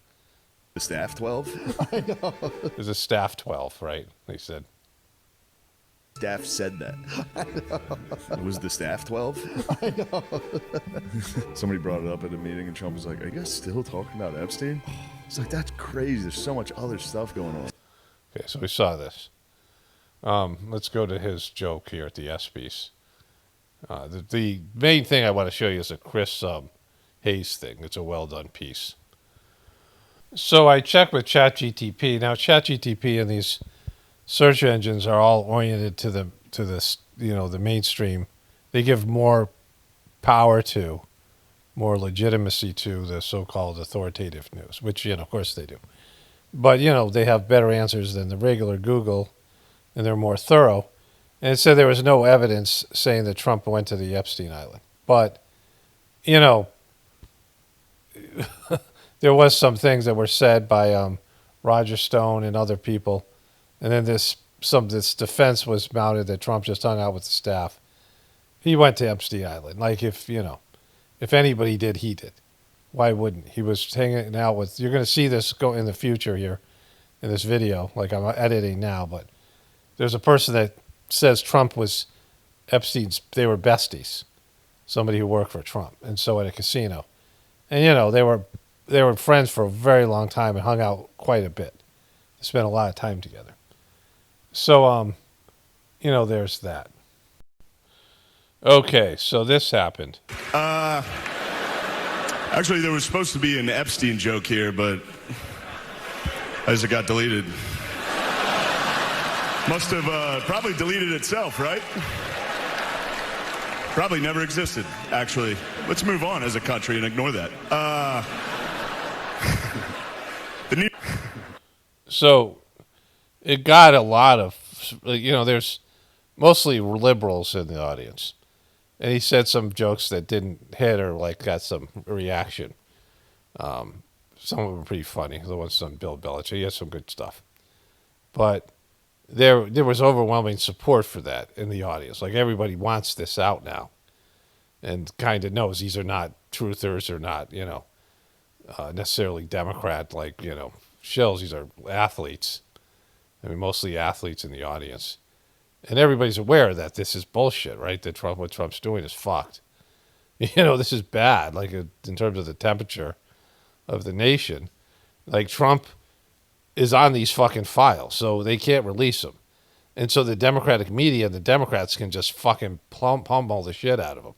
staff 12? I know. There's a staff 12, right? They said. Staff said that. It was the staff 12? I know. Somebody brought it up at a meeting and Trump was like, are you guys still talking about Epstein? It's like, that's crazy. There's so much other stuff going on. Okay, so we saw this. Let's go to his joke here at the ESPYs. The main thing I want to show you is a Chris Hayes thing. It's a well-done piece. So I checked with ChatGTP. Now, ChatGTP and these search engines are all oriented to the mainstream. They give more power to, more legitimacy to the so-called authoritative news, which, of course they do. But, they have better answers than the regular Google, and they're more thorough. And it said there was no evidence saying that Trump went to the Epstein Island. But, there was some things that were said by Roger Stone and other people. And then this defense was mounted that Trump just hung out with the staff. He went to Epstein Island. Like if anybody did, he did. Why wouldn't he? Was hanging out with. You're going to see this go in the future here, in this video. Like I'm editing now, but there's a person that says Trump was Epstein's. They were besties, somebody who worked for Trump, and so at a casino, and they were friends for a very long time and hung out quite a bit. They spent a lot of time together. So there's that. Okay, so this happened. Actually, there was supposed to be an Epstein joke here, but as it got deleted. Must have probably deleted itself, right? Probably never existed, actually. Let's move on as a country and ignore that. So it got a lot of, there's mostly liberals in the audience. And he said some jokes that didn't hit or got some reaction. Some of them were pretty funny. The ones on Bill Belichick, he had some good stuff. But there was overwhelming support for that in the audience. Like everybody wants this out now, and kind of knows these are not truthers or not, necessarily Democrat shills. These are athletes. I mean, mostly athletes in the audience. And everybody's aware that this is bullshit, right? That what Trump's doing is fucked. This is bad, in terms of the temperature of the nation. Like, Trump is on these fucking files, so they can't release them. And so the Democratic media and the Democrats can just fucking pummel the shit out of him.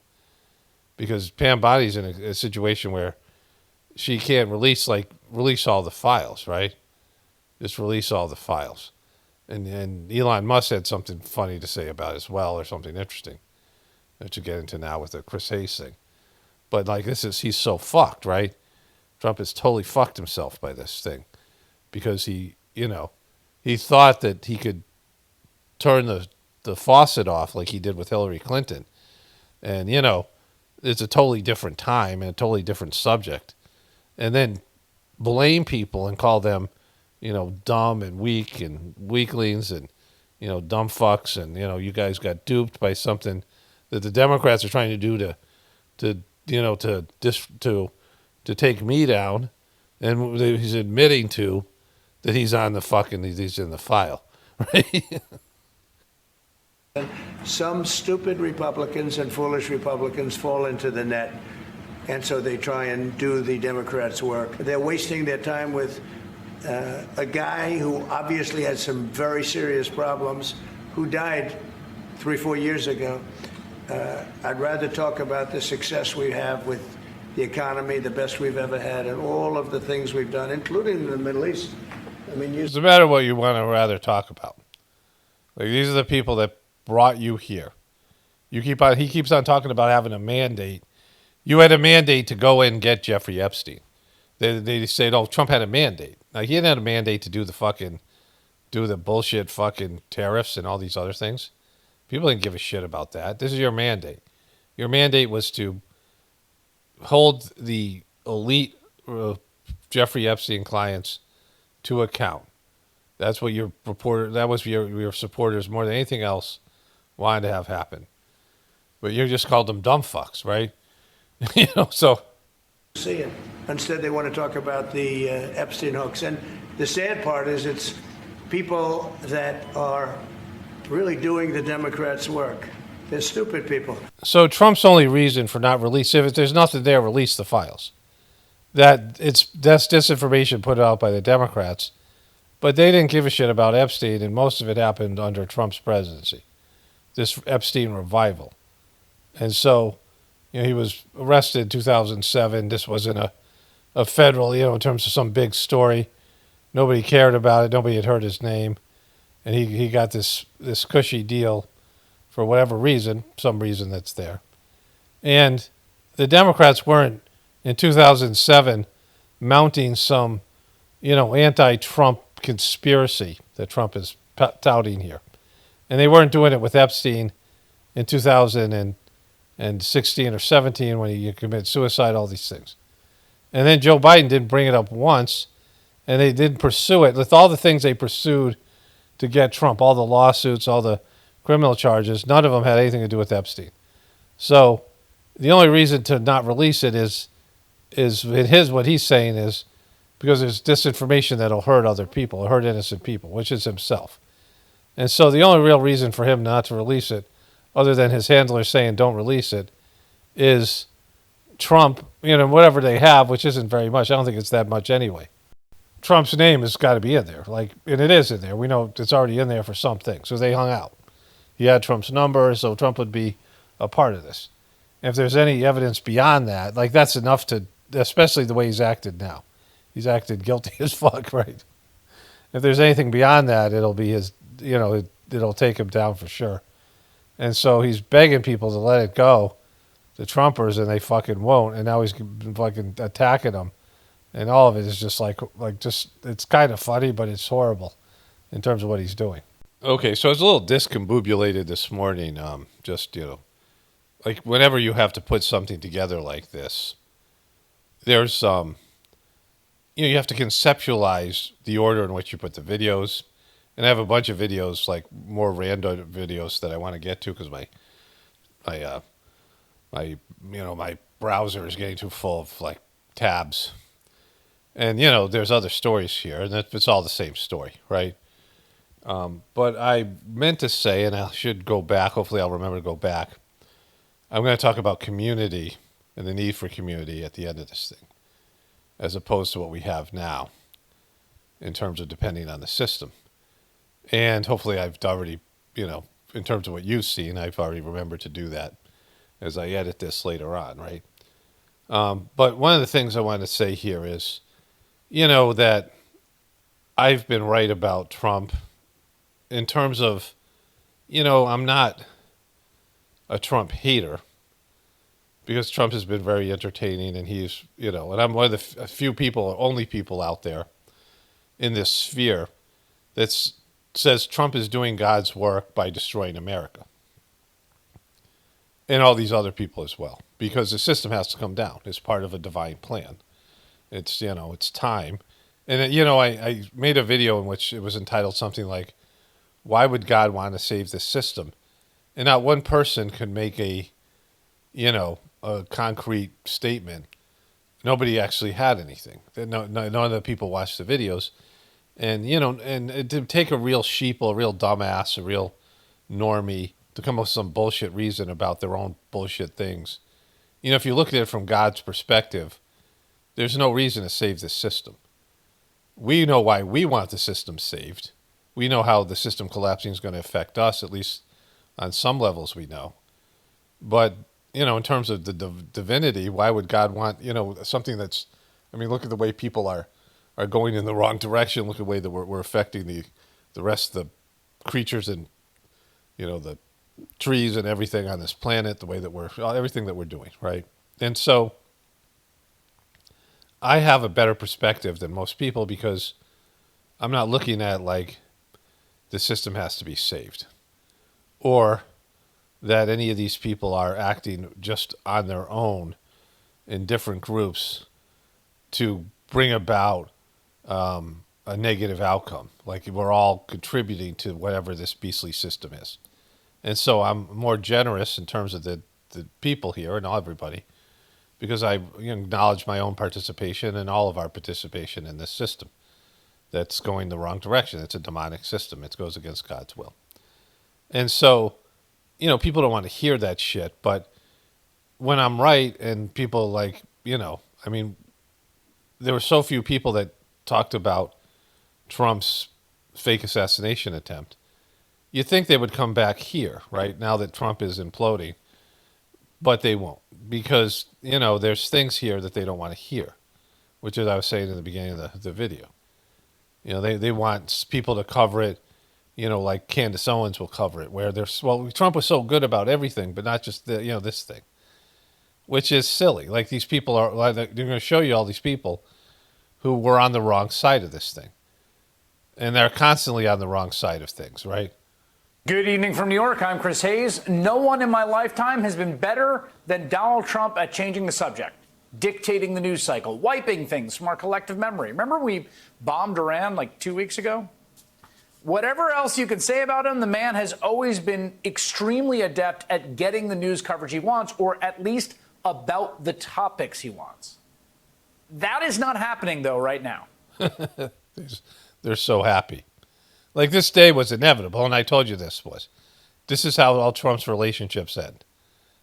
Because Pam Bodie's in a situation where she can't release all the files, right? Just release all the files. And Elon Musk had something funny to say about it as well, or something interesting that you get into now with the Chris Hayes thing. But he's so fucked, right? Trump has totally fucked himself by this thing because he thought that he could turn the faucet off like he did with Hillary Clinton. And, it's a totally different time and a totally different subject. And then blame people and call them dumb and weak and weaklings and, dumb fucks. And, you guys got duped by something that the Democrats are trying to do to take me down. And he's admitting to that he's on he's in the file, right? Some stupid Republicans and foolish Republicans fall into the net, and so they try and do the Democrats' work. They're wasting their time with a guy who obviously had some very serious problems, who died 3-4 years ago. I'd rather talk about the success we have with the economy, the best we've ever had, and all of the things we've done, including the Middle East. I mean, it doesn't matter what you want to rather talk about. These are the people that brought you here. He keeps on talking about having a mandate. You had a mandate to go in and get Jeffrey Epstein. They say, oh, Trump had a mandate. Now, he didn't have a mandate to do the bullshit fucking tariffs and all these other things. People didn't give a shit about that. This is your mandate. Your mandate was to hold the elite Jeffrey Epstein clients to account. That's what that was your supporters more than anything else wanted to have happen. But you just called them dumb fucks, right? So. See it. Instead, they want to talk about the Epstein hoax. And the sad part is it's people that are really doing the Democrats' work. They're stupid people. So Trump's only reason for not releasing, if there's nothing there, release the files. That's disinformation put out by the Democrats. But they didn't give a shit about Epstein, and most of it happened under Trump's presidency. This Epstein revival. And so, he was arrested in 2007. This wasn't a federal, in terms of some big story. Nobody cared about it. Nobody had heard his name. And he got this cushy deal for whatever reason, some reason that's there. And the Democrats weren't, in 2007, mounting some anti-Trump conspiracy that Trump is touting here. And they weren't doing it with Epstein in 2016 or 17 when he committed suicide, all these things. And then Joe Biden didn't bring it up once, and they didn't pursue it. With all the things they pursued to get Trump, all the lawsuits, all the criminal charges, none of them had anything to do with Epstein. So the only reason to not release it is what he's saying is because there's disinformation that'll hurt other people, or hurt innocent people, which is himself. And so the only real reason for him not to release it, other than his handler saying don't release it, is Trump, whatever they have, which isn't very much. I don't think it's that much anyway. Trump's name has got to be in there, and it is in there. We know it's already in there for something. So they hung out. He had Trump's number, so Trump would be a part of this. If there's any evidence beyond that, that's enough to, especially the way he's acted now. He's acted guilty as fuck, right? If there's anything beyond that, it'll be his, it'll take him down for sure. And so he's begging people to let it go, the Trumpers, and they fucking won't. And now he's fucking attacking them. And all of it is just it's kind of funny, but it's horrible in terms of what he's doing. Okay, so I was a little discombobulated this morning. Whenever you have to put something together like this, there's, you have to conceptualize the order in which you put the videos. And I have a bunch of videos, more random videos that I want to get to because my browser is getting too full of tabs. And, there's other stories here, and it's all the same story, right? But I meant to say, and I should go back, hopefully I'll remember to go back, I'm going to talk about community and the need for community at the end of this thing, as opposed to what we have now in terms of depending on the system. And hopefully I've already, in terms of what you've seen, I've already remembered to do that as I edit this later on, right? But one of the things I want to say here is, that I've been right about Trump in terms of, I'm not a Trump hater because Trump has been very entertaining and he's, and I'm one of the few people, or only people out there in this sphere that says Trump is doing God's work by destroying America. And all these other people as well, because the system has to come down. It's part of a divine plan. It's, it's time. And, I made a video in which it was entitled something like, why would God want to save this system? And not one person could make a concrete statement. Nobody actually had anything. None of the people watched the videos. And, and it did take a real sheeple, a real dumbass, a real normie to come up with some bullshit reason about their own bullshit things. If you look at it from God's perspective, there's no reason to save this system. We know why we want the system saved. We know how the system collapsing is going to affect us, at least on some levels we know. But, in terms of the divinity, why would God want, something that's, look at the way people are going in the wrong direction. Look at the way that we're affecting the rest of the creatures and, the trees and everything on this planet, the way that everything that we're doing, right? And so I have a better perspective than most people because I'm not looking at the system has to be saved or that any of these people are acting just on their own in different groups to bring about a negative outcome. We're all contributing to whatever this beastly system is. And so I'm more generous in terms of the people here and everybody because I acknowledge my own participation and all of our participation in this system that's going the wrong direction. It's a demonic system. It goes against God's will. And so, people don't want to hear that shit, but when I'm right and people there were so few people that talked about Trump's fake assassination attempt. You'd think they would come back here, right, now that Trump is imploding, but they won't because, there's things here that they don't want to hear, which is I was saying in the beginning of the video. They want people to cover it, like Candace Owens will cover it, where Trump was so good about everything, but not just this thing, which is silly. These people they're going to show you all these people who were on the wrong side of this thing. And they're constantly on the wrong side of things, right? Good evening from New York. I'm Chris Hayes. No one in my lifetime has been better than Donald Trump at changing the subject, dictating the news cycle, wiping things from our collective memory. Remember we bombed Iran like 2 weeks ago? Whatever else you can say about him, the man has always been extremely adept at getting the news coverage he wants, or at least about the topics he wants. That is not happening, though, right now. They're so happy. Like, this day was inevitable, and I told you this is how all Trump's relationships end.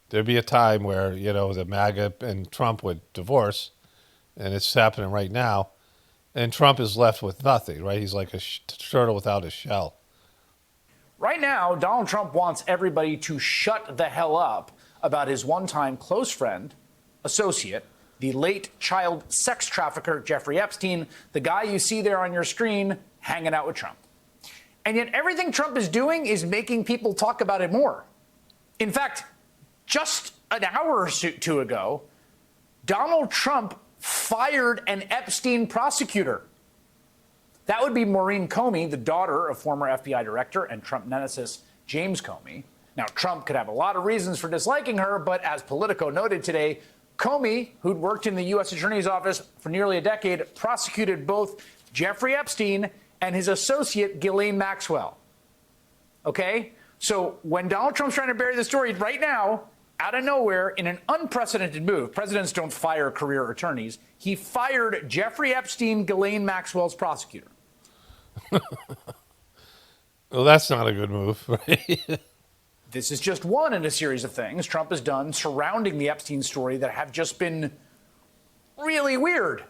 There'd be a time where, the MAGA and Trump would divorce, and it's happening right now, and Trump is left with nothing, right? He's like a turtle without a shell. Right now, Donald Trump wants everybody to shut the hell up about his one-time close friend, associate, the late child sex trafficker Jeffrey Epstein, the guy you see there on your screen hanging out with Trump. And yet everything Trump is doing is making people talk about it more. In fact, just an hour or two ago, Donald Trump fired an Epstein prosecutor. That would be Maureen Comey, the daughter of former FBI director and Trump nemesis James Comey. Now, Trump could have a lot of reasons for disliking her, but as Politico noted today, Comey, who'd worked in the U.S. Attorney's Office for nearly a decade, prosecuted both Jeffrey Epstein and his associate, Ghislaine Maxwell. Okay? So when Donald Trump's trying to bury the story right now, out of nowhere, in an unprecedented move, presidents don't fire career attorneys, he fired Jeffrey Epstein, Ghislaine Maxwell's prosecutor. Well, that's not a good move, right? This is just one in a series of things Trump has done surrounding the Epstein story that have just been really weird.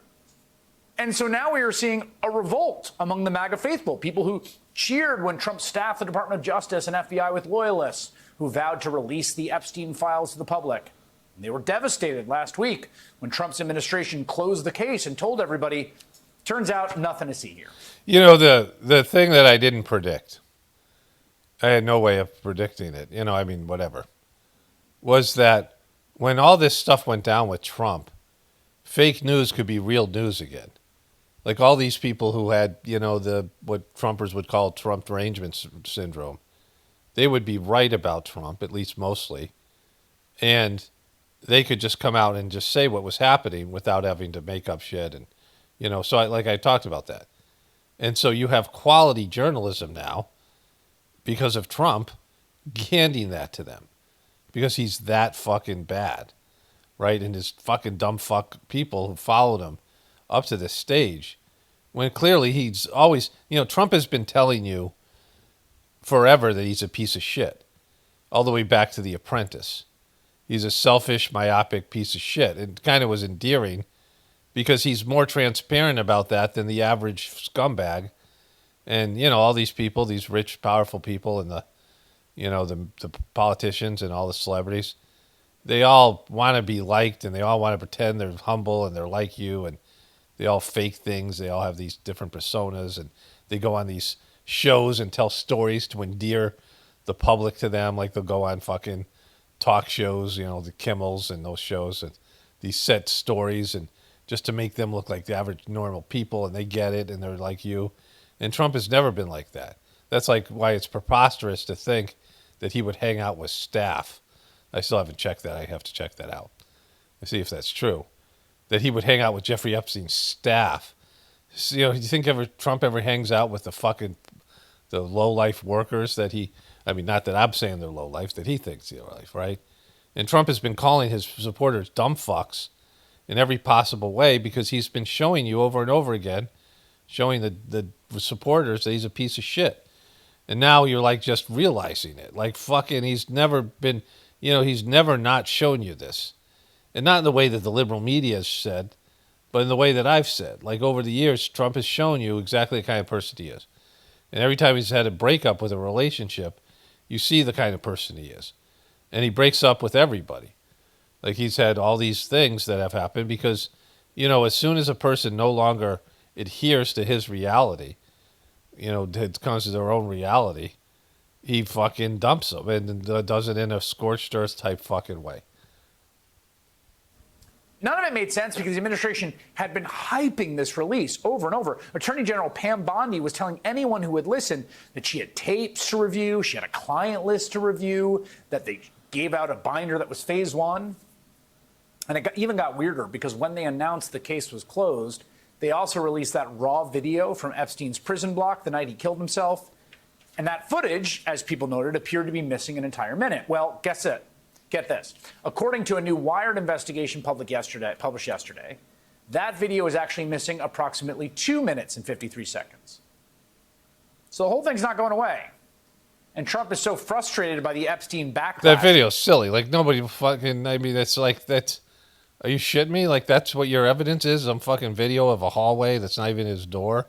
And so now we are seeing a revolt among the MAGA faithful, people who cheered when Trump staffed the Department of Justice and FBI with loyalists, who vowed to release the Epstein files to the public. And they were devastated last week when Trump's administration closed the case and told everybody, turns out nothing to see here. The thing that I didn't predict, I had no way of predicting it, whatever, was that when all this stuff went down with Trump, fake news could be real news again. Like all these people who had, what Trumpers would call Trump derangement syndrome, they would be right about Trump, at least mostly, and they could just come out and just say what was happening without having to make up shit. And, so I talked about that. And so you have quality journalism now because of Trump handing that to them because he's that fucking bad, right? And his fucking dumb fuck people who followed him up to this stage when clearly he's always, Trump has been telling you forever that he's a piece of shit, all the way back to The Apprentice. He's a selfish, myopic piece of shit. It kind of was endearing because he's more transparent about that than the average scumbag. And, all these people, these rich, powerful people and the politicians and all the celebrities, they all want to be liked and they all want to pretend they're humble and they're like you and they all fake things. They all have these different personas and they go on these shows and tell stories to endear the public to them. Like they'll go on fucking talk shows, the Kimmels and those shows and these set stories and just to make them look like the average normal people and they get it and they're like you. And Trump has never been like that. That's like why it's preposterous to think that he would hang out with staff. I still haven't checked that. I have to check that out and see if that's true. That he would hang out with Jeffrey Epstein's staff. So, do you think Trump ever hangs out with the low-life workers that not that I'm saying they're low-life, that he thinks they're low-life, right? And Trump has been calling his supporters dumb fucks in every possible way because he's been showing you over and over again, showing the supporters that he's a piece of shit. And now you're like just realizing it. Like fucking he's never been, he's never not shown you this. And not in the way that the liberal media has said, but in the way that I've said. Like over the years, Trump has shown you exactly the kind of person he is. And every time he's had a breakup with a relationship, you see the kind of person he is. And he breaks up with everybody. Like he's had all these things that have happened because, as soon as a person no longer adheres to his reality, it comes to their own reality, he fucking dumps them and does it in a scorched earth type fucking way. None of it made sense because the administration had been hyping this release over and over. Attorney General Pam Bondi was telling anyone who would listen that she had tapes to review, she had a client list to review, that they gave out a binder that was phase 1. And it even got weirder because when they announced the case was closed, they also released that raw video from Epstein's prison block the night he killed himself. And that footage, as people noted, appeared to be missing an entire minute. Well, guess it. Get this. According to a new Wired investigation published yesterday, that video is actually missing approximately 2 minutes and 53 seconds. So the whole thing's not going away. And Trump is so frustrated by the Epstein backlash. That video's silly. Like, nobody fucking, I mean, it's like, that's, are you shitting me? Like, that's what your evidence is? Some fucking video of a hallway that's not even his door?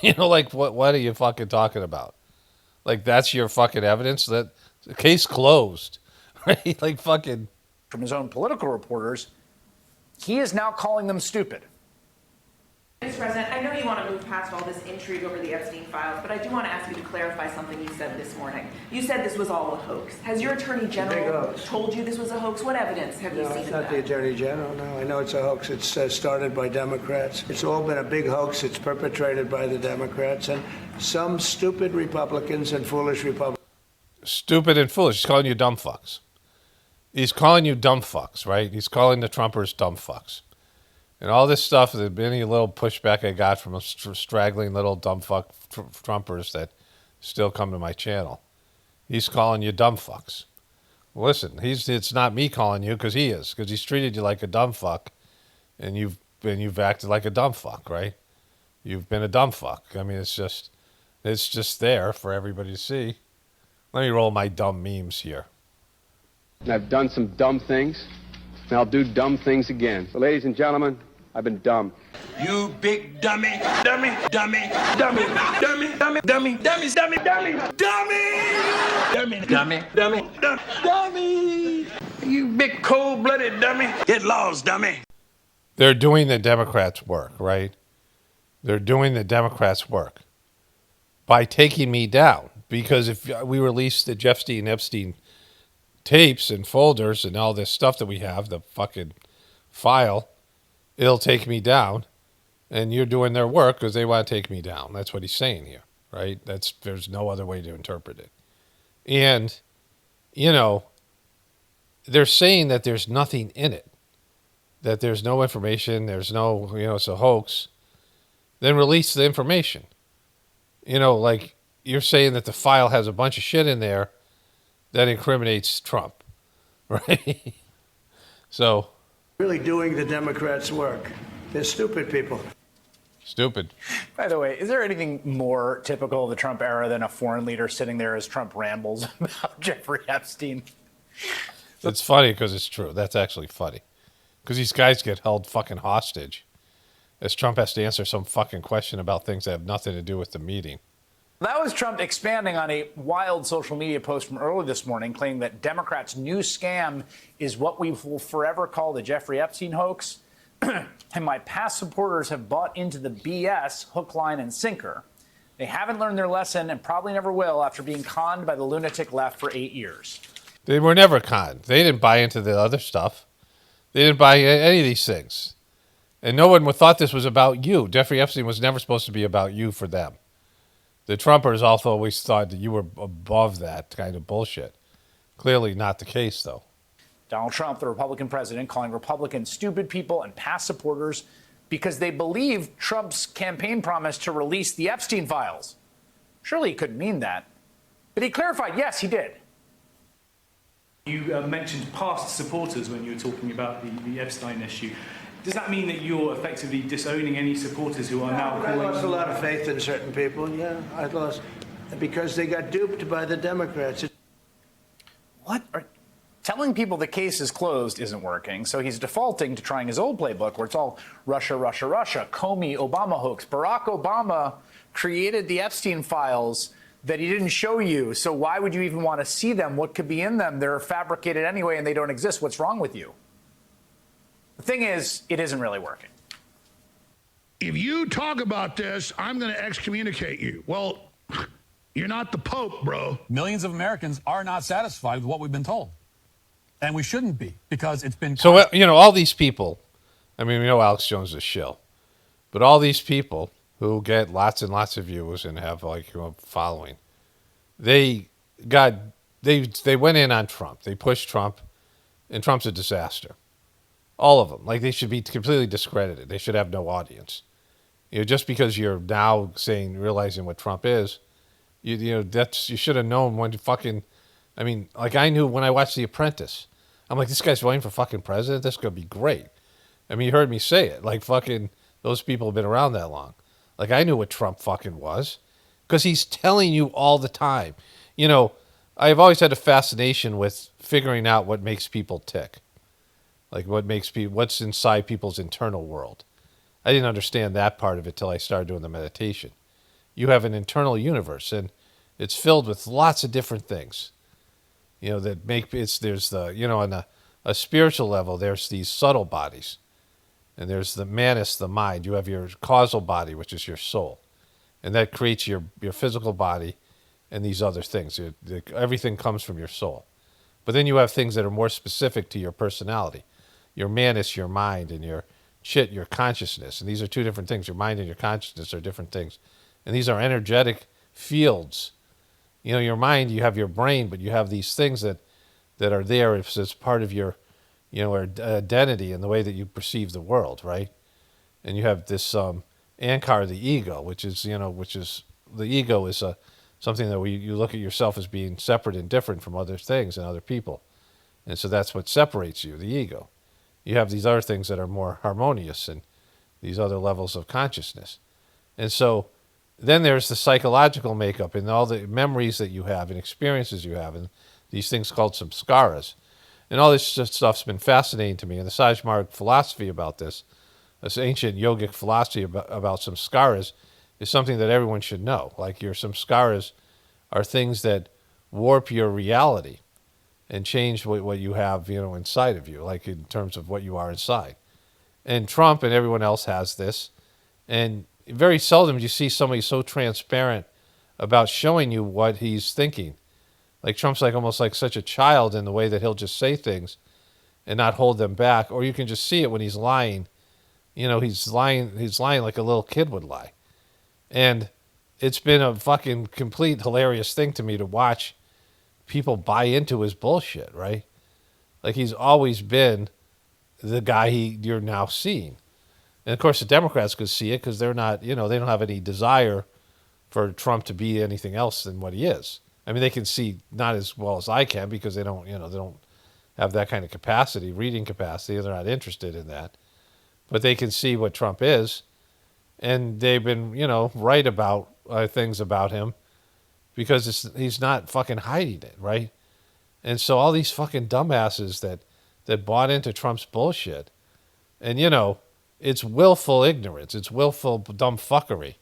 You know, like, what are you fucking talking about? Like, that's your fucking evidence? That the case closed. Right? Like fucking. From his own political reporters, he is now calling them stupid. Mr. President, I know you want to move past all this intrigue over the Epstein files, but I do want to ask you to clarify something you said this morning. You said this was all a hoax. Has your Attorney General told you this was a hoax? What evidence have you seen of that? No, it's not the Attorney General, no. I know it's a hoax. It's started by Democrats. It's all been a big hoax. It's perpetrated by the Democrats and some stupid Republicans and foolish Republicans. Stupid and foolish. He's calling you dumb fucks. He's calling you dumb fucks, right? He's calling the Trumpers dumb fucks. And all this stuff, the any little pushback I got from straggling little dumb fuck Trumpers that still come to my channel. He's calling you dumb fucks. Listen, it's not me calling you because he is, because he's treated you like a dumb fuck, and you've acted like a dumb fuck, right? You've been a dumb fuck. I mean, it's just there for everybody to see. Let me roll my dumb memes here. I've done some dumb things, and I'll do dumb things again. So, ladies and gentlemen, I've been dumb. You big dummy, dummy, dummy, dummy, dummy, dummy, dummy, dummy, dummy, dummy, dummy, dummy, dummy, dummy, dummy. You big cold-blooded dummy. Get lost, dummy. They're doing the Democrats' work, right? They're doing the Democrats' work by taking me down. Because if we release the Epstein tapes and folders and all this stuff that we have, the fucking file, it'll take me down. And you're doing their work because they want to take me down. That's what he's saying here, right? There's no other way to interpret it. And, you know, they're saying that there's nothing in it, that there's no information, there's no, you know, it's a hoax. Then release the information. You know, like, you're saying that the file has a bunch of shit in there that incriminates Trump, right? So. Really doing the Democrats' work. They're stupid people. Stupid. By the way, is there anything more typical of the Trump era than a foreign leader sitting there as Trump rambles about Jeffrey Epstein? It's funny because it's true. That's actually funny. Because these guys get held fucking hostage as Trump has to answer some fucking question about things that have nothing to do with the meeting. That was Trump expanding on a wild social media post from early this morning, claiming that Democrats' new scam is what we will forever call the Jeffrey Epstein hoax. And my past supporters have bought into the BS hook, line, and sinker. They haven't learned their lesson and probably never will after being conned by the lunatic left for 8 years. They were never conned. They didn't buy into the other stuff. They didn't buy any of these things. And no one thought this was about you. Jeffrey Epstein was never supposed to be about you for them. The Trumpers also always thought that you were above that kind of bullshit. Clearly not the case, though. Donald Trump, the Republican president, calling Republicans stupid people and past supporters because they believe Trump's campaign promise to release the Epstein files. Surely he couldn't mean that. But he clarified, yes, he did. You mentioned past supporters when you were talking about the Epstein issue. Does that mean that you're effectively disowning any supporters who are now calling? I lost a lot of faith in certain people, yeah. I lost because they got duped by the Democrats. What? Telling people the case is closed isn't working, so he's defaulting to trying his old playbook where it's all Russia, Russia, Russia, Comey, Obama hoax. Barack Obama created the Epstein files that he didn't show you, so why would you even want to see them? What could be in them? They're fabricated anyway and they don't exist. What's wrong with you? The thing is, it isn't really working. If you talk about this, I'm going to excommunicate you. Well, you're not the Pope, bro. Millions of Americans are not satisfied with what we've been told. And we shouldn't be, because it's been... So, you know, all these people I mean, we know Alex Jones is a shill. But all these people who get lots and lots of views and have like following, they went in on Trump. They pushed Trump, and Trump's a disaster. All of them. Like, they should be completely discredited. They should have no audience. Just because you're now realizing what Trump is, you should have known when to fucking. I mean, like, I knew when I watched The Apprentice. I'm like, this guy's running for fucking president. This is gonna be great. I mean, you heard me say it. Like, fucking, those people have been around that long. Like, I knew what Trump fucking was, because he's telling you all the time. I've always had a fascination with figuring out what makes people tick. Like, what's inside people's internal world. I didn't understand that part of it till I started doing the meditation. You have an internal universe, and it's filled with lots of different things. That there's on a spiritual level, there's these subtle bodies. And there's the manus, the mind. You have your causal body, which is your soul. And that creates your physical body and these other things. Everything comes from your soul. But then you have things that are more specific to your personality. Your manus, your mind, and your consciousness. And these are two different things. Your mind and your consciousness are different things. And these are energetic fields. Your mind, you have your brain, but you have these things that are there as part of your identity and the way that you perceive the world, right? And you have this anchor, the ego, which is the ego is something that you look at yourself as being separate and different from other things and other people. And so that's what separates you, the ego. You have these other things that are more harmonious and these other levels of consciousness. And so then there's the psychological makeup and all the memories that you have and experiences you have and these things called samskaras. And all this stuff's been fascinating to me. And the Sajmarg philosophy about this ancient yogic philosophy about samskaras, is something that everyone should know. Like, your samskaras are things that warp your reality and change what you have, inside of you, like in terms of what you are inside. And Trump and everyone else has this. And very seldom do you see somebody so transparent about showing you what he's thinking. Like, Trump's almost like such a child in the way that he'll just say things and not hold them back. Or you can just see it when he's lying. He's lying like a little kid would lie. And it's been a fucking complete hilarious thing to me to watch people buy into his bullshit, right? Like, he's always been the guy you're now seeing. And of course the Democrats could see it because they're not, they don't have any desire for Trump to be anything else than what he is. I mean, they can see not as well as I can because they don't have that kind of capacity, reading capacity. They're not interested in that. But they can see what Trump is. And they've been, right about things about him because he's not fucking hiding it, right? And so all these fucking dumbasses that bought into Trump's bullshit, and, it's willful ignorance. It's willful dumb fuckery.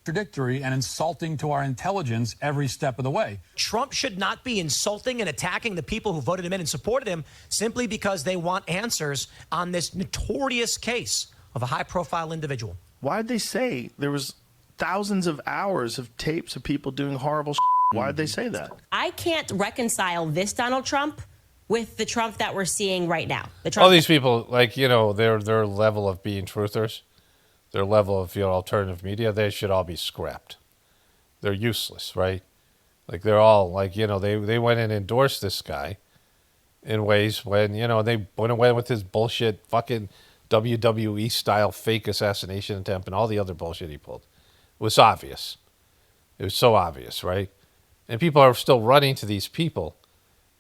Contradictory and insulting to our intelligence every step of the way. Trump should not be insulting and attacking the people who voted him in and supported him simply because they want answers on this notorious case of a high-profile individual. Why did they say there was thousands of hours of tapes of people doing horrible shit? Why did they say that? I can't reconcile this Donald Trump with the Trump that we're seeing right now. All these people, their level of being truthers, their level of alternative media, they should all be scrapped. They're useless, right? Like, they're all they went and endorsed this guy in ways when they went away with his bullshit fucking WWE style fake assassination attempt and all the other bullshit he pulled. It was obvious. It was so obvious, right? And people are still running to these people,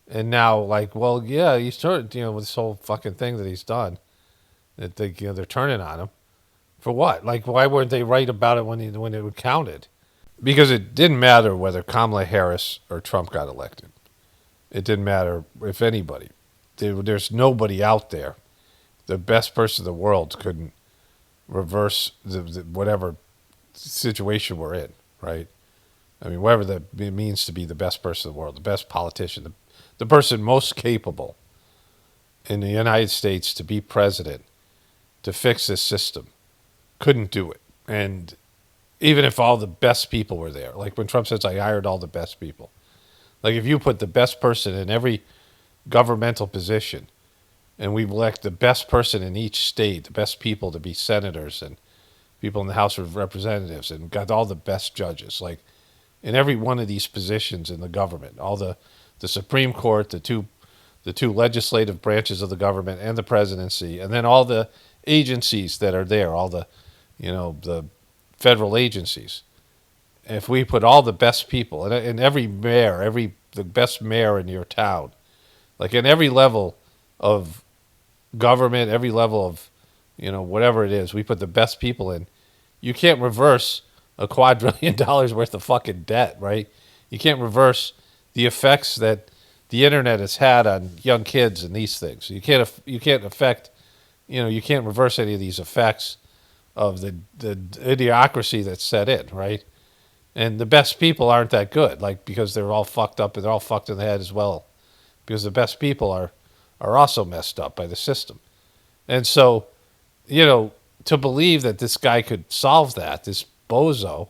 and now he's turned with this whole fucking thing that he's done, that they're turning on him. For what? Like, why weren't they right about it when it counted? Because it didn't matter whether Kamala Harris or Trump got elected. It didn't matter if anybody. There's nobody out there. The best person in the world couldn't reverse the whatever situation we're in, right? I mean, whatever that means to be the best person in the world, the best politician, the person most capable in the United States to be president, to fix this system, couldn't do it. And even if all the best people were there, like when Trump says, I hired all the best people. Like, if you put the best person in every governmental position and we elect the best person in each state, the best people to be senators and people in the House of Representatives, and got all the best judges, like in every one of these positions in the government, all the Supreme Court, the two legislative branches of the government, and the presidency, and then all the agencies that are there, all the, the federal agencies. If we put all the best people, and every mayor, the best mayor in your town, like in every level of government, every level of, whatever it is, we put the best people in. You can't reverse $2 quadrillion worth of fucking debt, right? You can't reverse the effects that the internet has had on young kids and these things. You can't affect, you can't reverse any of these effects of the idiocracy that's set in, right? And the best people aren't that good, like, because they're all fucked up and they're all fucked in the head as well, because the best people are also messed up by the system. And so, to believe that this guy could solve that, this bozo,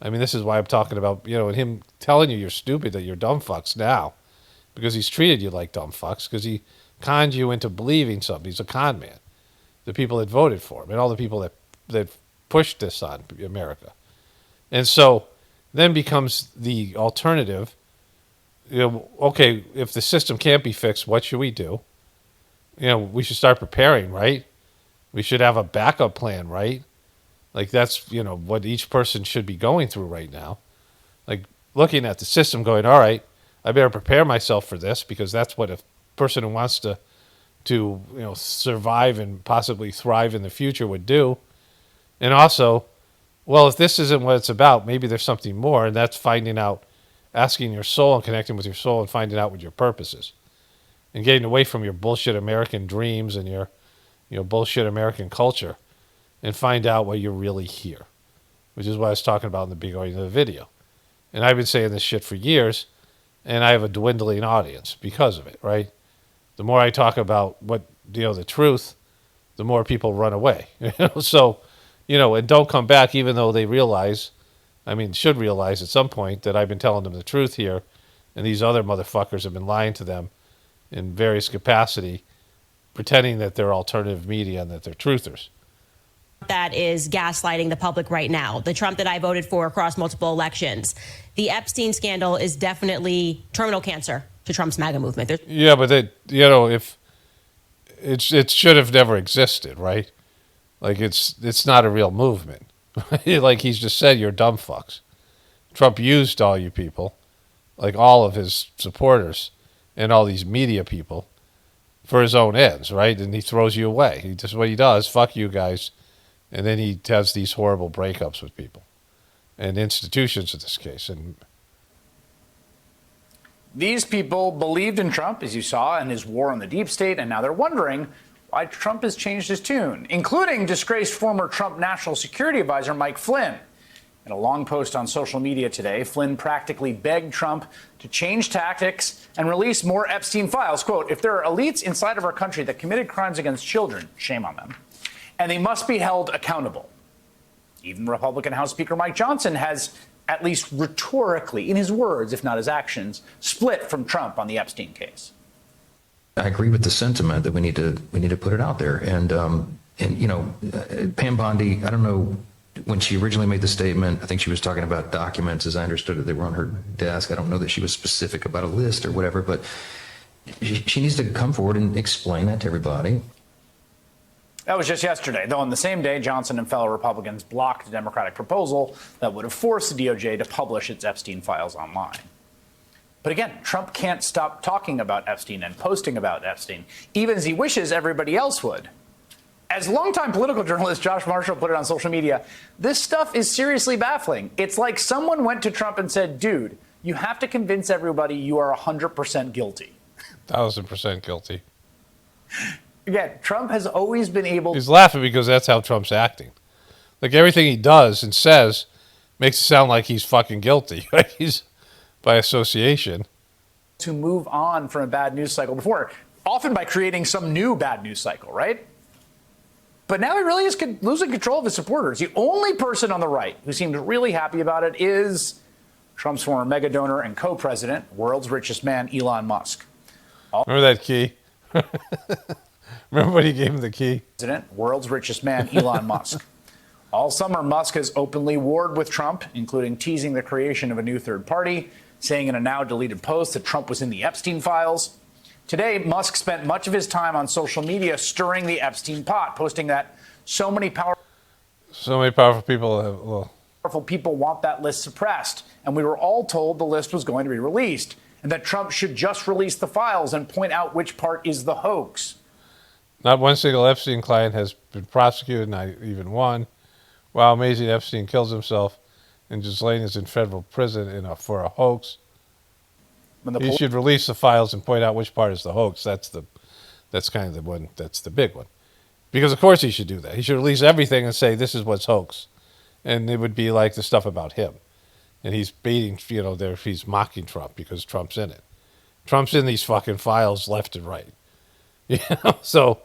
I mean, this is why I'm talking about, and him telling you you're stupid, that you're dumb fucks now, because he's treated you like dumb fucks, because he conned you into believing something. He's a con man. The people that voted for him and all the people that pushed this on America. And so then becomes the alternative, okay, if the system can't be fixed, what should we do? We should start preparing, right? We should have a backup plan, right? Like, that's, what each person should be going through right now. Like, looking at the system going, all right, I better prepare myself for this, because that's what a person who wants to survive and possibly thrive in the future would do. And also, well, if this isn't what it's about, maybe there's something more, and that's finding out, asking your soul and connecting with your soul and finding out what your purpose is. And getting away from your bullshit American dreams and your bullshit American culture, and find out why you're really here, which is what I was talking about in the beginning of the video. And I've been saying this shit for years, and I have a dwindling audience because of it, right? The more I talk about the truth, the more people run away. So, and don't come back, even though they should realize at some point that I've been telling them the truth here, and these other motherfuckers have been lying to them in various capacity, pretending that they're alternative media and that they're truthers. That is gaslighting the public right now. The Trump that I voted for across multiple elections. The Epstein scandal is definitely terminal cancer to Trump's MAGA movement. Yeah, but if it should have never existed, right? Like, it's not a real movement. Like he's just said, you're dumb fucks. Trump used all you people, like all of his supporters and all these media people, for his own ends, right? And he throws you away. Just what he does, fuck you guys. And then he has these horrible breakups with people and institutions in this case. And these people believed in Trump, as you saw, and his war on the deep state, and now they're wondering why Trump has changed his tune, including disgraced former Trump National Security Advisor Mike Flynn. In a long post on social media today, Flynn practically begged Trump to change tactics and release more Epstein files. Quote, if there are elites inside of our country that committed crimes against children, shame on them, and they must be held accountable. Even Republican House Speaker Mike Johnson has, at least rhetorically, in his words, if not his actions, split from Trump on the Epstein case. I agree with the sentiment that we need to put it out there. And Pam Bondi, I don't know, when she originally made the statement, I think she was talking about documents, as I understood it, they were on her desk. I don't know that she was specific about a list or whatever, but she needs to come forward and explain that to everybody. That was just yesterday, though on the same day, Johnson and fellow Republicans blocked a Democratic proposal that would have forced the DOJ to publish its Epstein files online. But again, Trump can't stop talking about Epstein and posting about Epstein, even as he wishes everybody else would. As longtime political journalist Josh Marshall put it on social media, this stuff is seriously baffling. It's like someone went to Trump and said, dude, you have to convince everybody you are 100% guilty. 1,000% guilty. Again, Trump has always been able... He's laughing because that's how Trump's acting. Like, everything he does and says makes it sound like he's fucking guilty. Right? He's, by association, to move on from a bad news cycle before, often by creating some new bad news cycle, right? But now he really is losing control of his supporters. The only person on the right who seems really happy about it is Trump's former mega donor and co-president, world's richest man, Elon Musk. Remember that, Key? Remember when he gave him the key? President, world's richest man, Elon Musk. All summer, Musk has openly warred with Trump, including teasing the creation of a new third party, saying in a now deleted post that Trump was in the Epstein files. Today, Musk spent much of his time on social media stirring the Epstein pot, posting that so many powerful people want that list suppressed. And we were all told the list was going to be released and that Trump should just release the files and point out which part is the hoax. Not one single Epstein client has been prosecuted, not even one. Wow, amazing. Epstein kills himself and Ghislaine is in federal prison for a hoax. He should release the files and point out which part is the hoax. That's kind of the one. That's the big one. Because of course he should do that. He should release everything and say this is what's hoax, and it would be like the stuff about him. And he's baiting, he's mocking Trump because Trump's in it. Trump's in these fucking files left and right. So,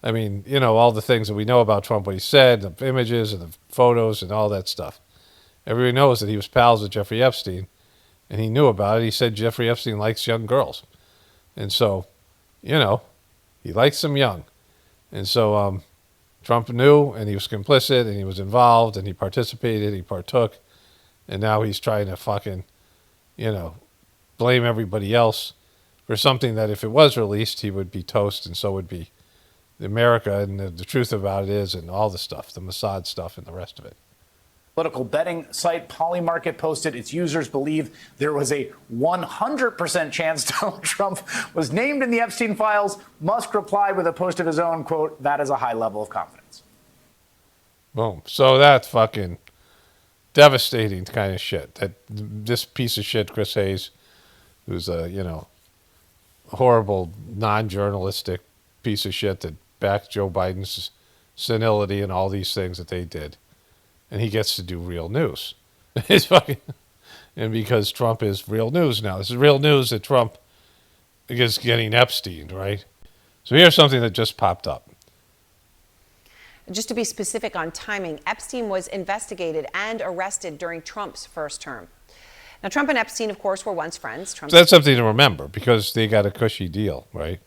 I mean, all the things that we know about Trump, what he said, the images and the photos and all that stuff. Everybody knows that he was pals with Jeffrey Epstein, and he knew about it. He said Jeffrey Epstein likes young girls. And so, he likes them young. And so Trump knew, and he was complicit, and he was involved, and he participated, he partook, and now he's trying to fucking, blame everybody else for something that if it was released, he would be toast, and so would be America, and the truth about it is, and all the stuff, the Mossad stuff and the rest of it. Political betting site Polymarket posted its users believe there was a 100% chance Donald Trump was named in the Epstein files. Musk replied with a post of his own, quote, "That is a high level of confidence." Boom. So that's fucking devastating kind of shit. That this piece of shit, Chris Hayes, who's a, horrible, non-journalistic piece of shit that backed Joe Biden's senility and all these things that they did. And he gets to do real news. It's fucking, and because Trump is real news now. This is real news that Trump is getting Epstein, right? So here's something that just popped up. Just to be specific on timing, Epstein was investigated and arrested during Trump's first term. Now, Trump and Epstein, of course, were once friends. So that's something to remember because they got a cushy deal, right?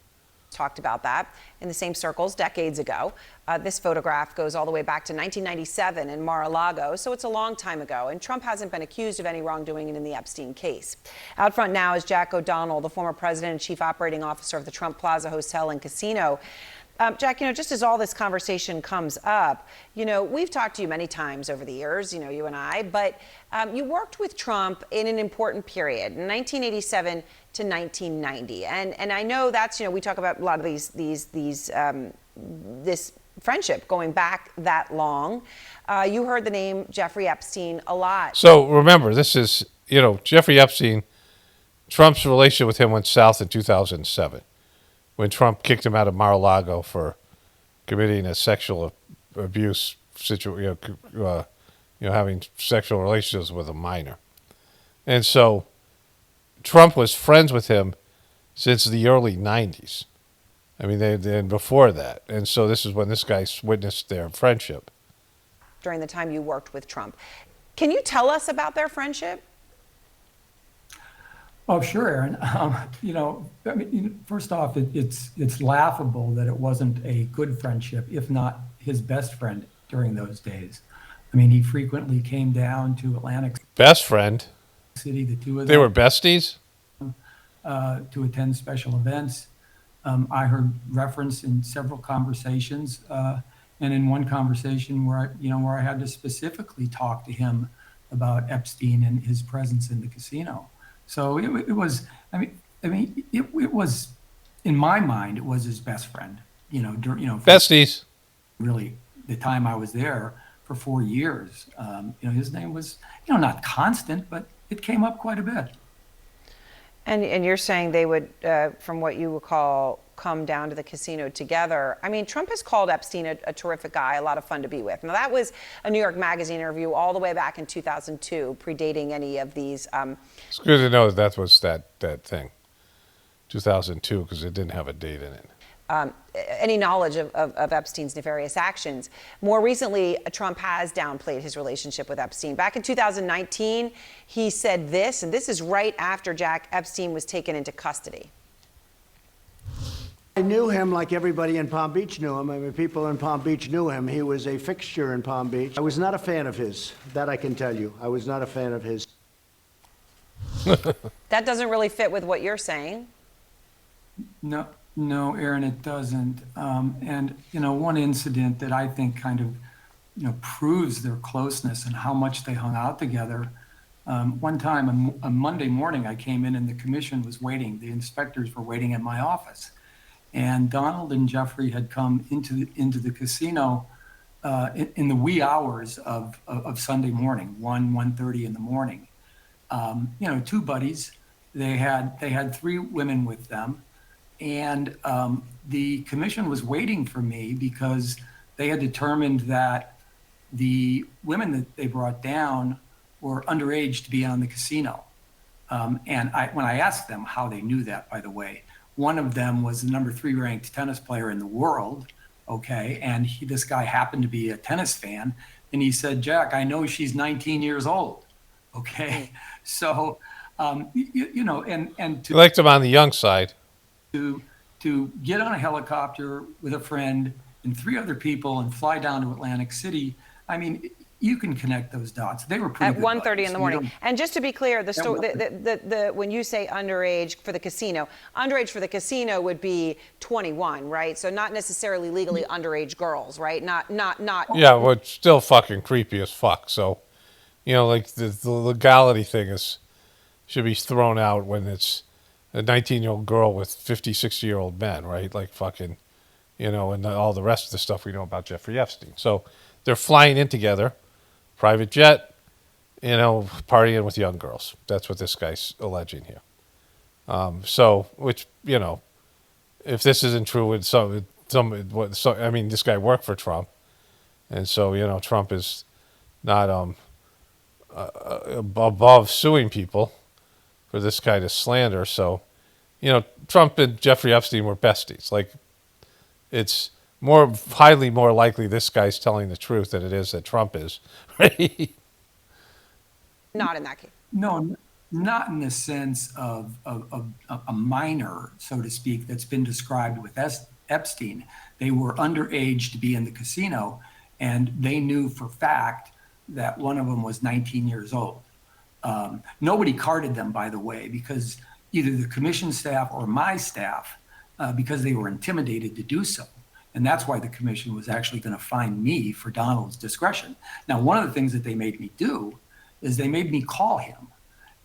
Talked about that in the same circles decades ago. This photograph goes all the way back to 1997 in Mar-a-Lago, so it's a long time ago, and Trump hasn't been accused of any wrongdoing in the Epstein case. Out front now is Jack O'Donnell, the former president and chief operating officer of the Trump Plaza Hotel and Casino. Jack, just as all this conversation comes up, we've talked to you many times over the years, you and I, but you worked with Trump in an important period, 1987 to 1990. And I know that's, we talk about a lot of this friendship going back that long. You heard the name Jeffrey Epstein a lot. So remember, this is, Jeffrey Epstein, Trump's relationship with him went south in 2007. When Trump kicked him out of Mar-a-Lago for committing a sexual abuse situation, having sexual relations with a minor. And so Trump was friends with him since the early 90s. I mean, they before that. And so this is when this guy witnessed their friendship. During the time you worked with Trump. Can you tell us about their friendship? Oh, sure, Aaron. First off, it's laughable that it wasn't a good friendship, if not his best friend during those days. I mean, he frequently came down to Atlantic Best friend? City, the two of them. They were besties? To attend special events. I heard reference in several conversations, and in one conversation where I had to specifically talk to him about Epstein and his presence in the casino. So it was, it was, in my mind, it was his best friend. Besties. Really, the time I was there for 4 years, his name was, not constant, but it came up quite a bit. And you're saying they would, from what you recall, come down to the casino together. I mean, Trump has called Epstein a terrific guy, a lot of fun to be with. Now, that was a New York Magazine interview all the way back in 2002, predating any of these. It's good to know that was that thing, 2002, because it didn't have a date in it. Any knowledge of Epstein's nefarious actions. More recently, Trump has downplayed his relationship with Epstein. Back in 2019, he said this, and this is right after Jack Epstein was taken into custody. I knew him like everybody in Palm Beach knew him. I mean, people in Palm Beach knew him. He was a fixture in Palm Beach. I was not a fan of his. That I can tell you. I was not a fan of his. That doesn't really fit with what you're saying. No, Aaron, it doesn't. And, one incident that I think kind of, proves their closeness and how much they hung out together. One time, a Monday morning, I came in and the commission was waiting. The inspectors were waiting in my office. And Donald and Jeffrey had come into the casino in the wee hours of Sunday morning, 1:30 in the morning. Two buddies. They had three women with them, and the commission was waiting for me because they had determined that the women that they brought down were underage to be on the casino. And when I asked them how they knew that, by the way, one of them was the number 3 ranked tennis player in the world. Okay. And this guy happened to be a tennis fan. And he said, Jack, I know she's 19 years old. Okay. So, and You liked him on the young side. to get on a helicopter with a friend and 3 other people and fly down to Atlantic City. I mean, you can connect those dots. They were pretty At good 1:30 buddies. in the You morning. don't- And just to be clear, when you say underage for the casino, underage for the casino would be 21, right? So not necessarily legally underage girls, right? Not. Yeah, well, it's still fucking creepy as fuck. So, like the legality thing should be thrown out when it's a 19-year-old girl with 50, 60-year-old men, right? Like fucking, and all the rest of the stuff we know about Jeffrey Epstein. So they're flying in together, private jet, partying with young girls. That's what this guy's alleging here. Which, if this isn't true, this guy worked for Trump. And so, Trump is not above suing people for this kind of slander. So, Trump and Jeffrey Epstein were besties. Like, it's highly more likely this guy's telling the truth than it is that Trump is, right? Not in that case. No, not in the sense of a minor, so to speak, that's been described with Epstein. They were underage to be in the casino, and they knew for fact that one of them was 19 years old. Nobody carded them, by the way, because either the commission staff or my staff, because they were intimidated to do so. And that's why the commission was actually going to fine me for Donald's discretion. Now, one of the things that they made me do is they made me call him.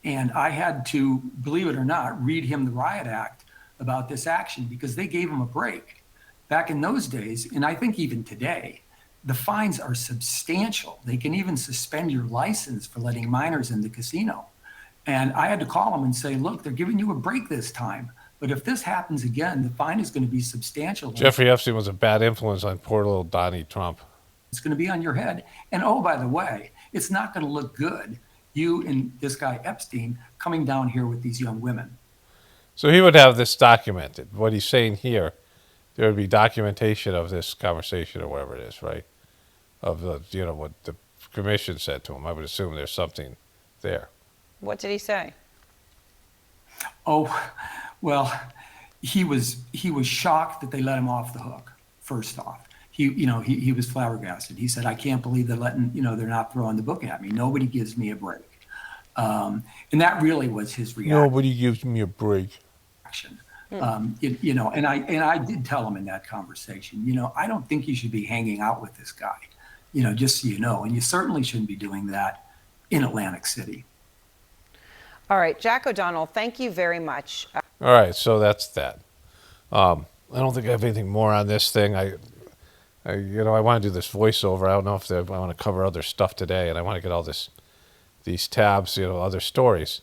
And I had to, believe it or not, read him the riot act about this action because they gave him a break. Back in those days, and I think even today, the fines are substantial. They can even suspend your license for letting minors in the casino. And I had to call them and say, look, they're giving you a break this time. But if this happens again, the fine is going to be substantial. Jeffrey Epstein was a bad influence on poor little Donnie Trump. It's going to be on your head. And oh, by the way, it's not going to look good, you and this guy Epstein coming down here with these young women. So he would have this documented. What he's saying here, there would be documentation of this conversation or whatever it is, right? Of the, what the commission said to him. I would assume there's something there. What did he say? Oh, well, he was shocked that they let him off the hook. First off, he was flabbergasted. He said, "I can't believe they're letting they're not throwing the book at me. Nobody gives me a break." And that really was his reaction. Nobody gives me a break. And I did tell him in that conversation, I don't think you should be hanging out with this guy, just so you know, and you certainly shouldn't be doing that in Atlantic City. All right, Jack O'Donnell, thank you very much. All right, so that's that. I don't think I have anything more on this thing. I want to do this voiceover. I don't know if I want to cover other stuff today, and I want to get all these tabs, other stories.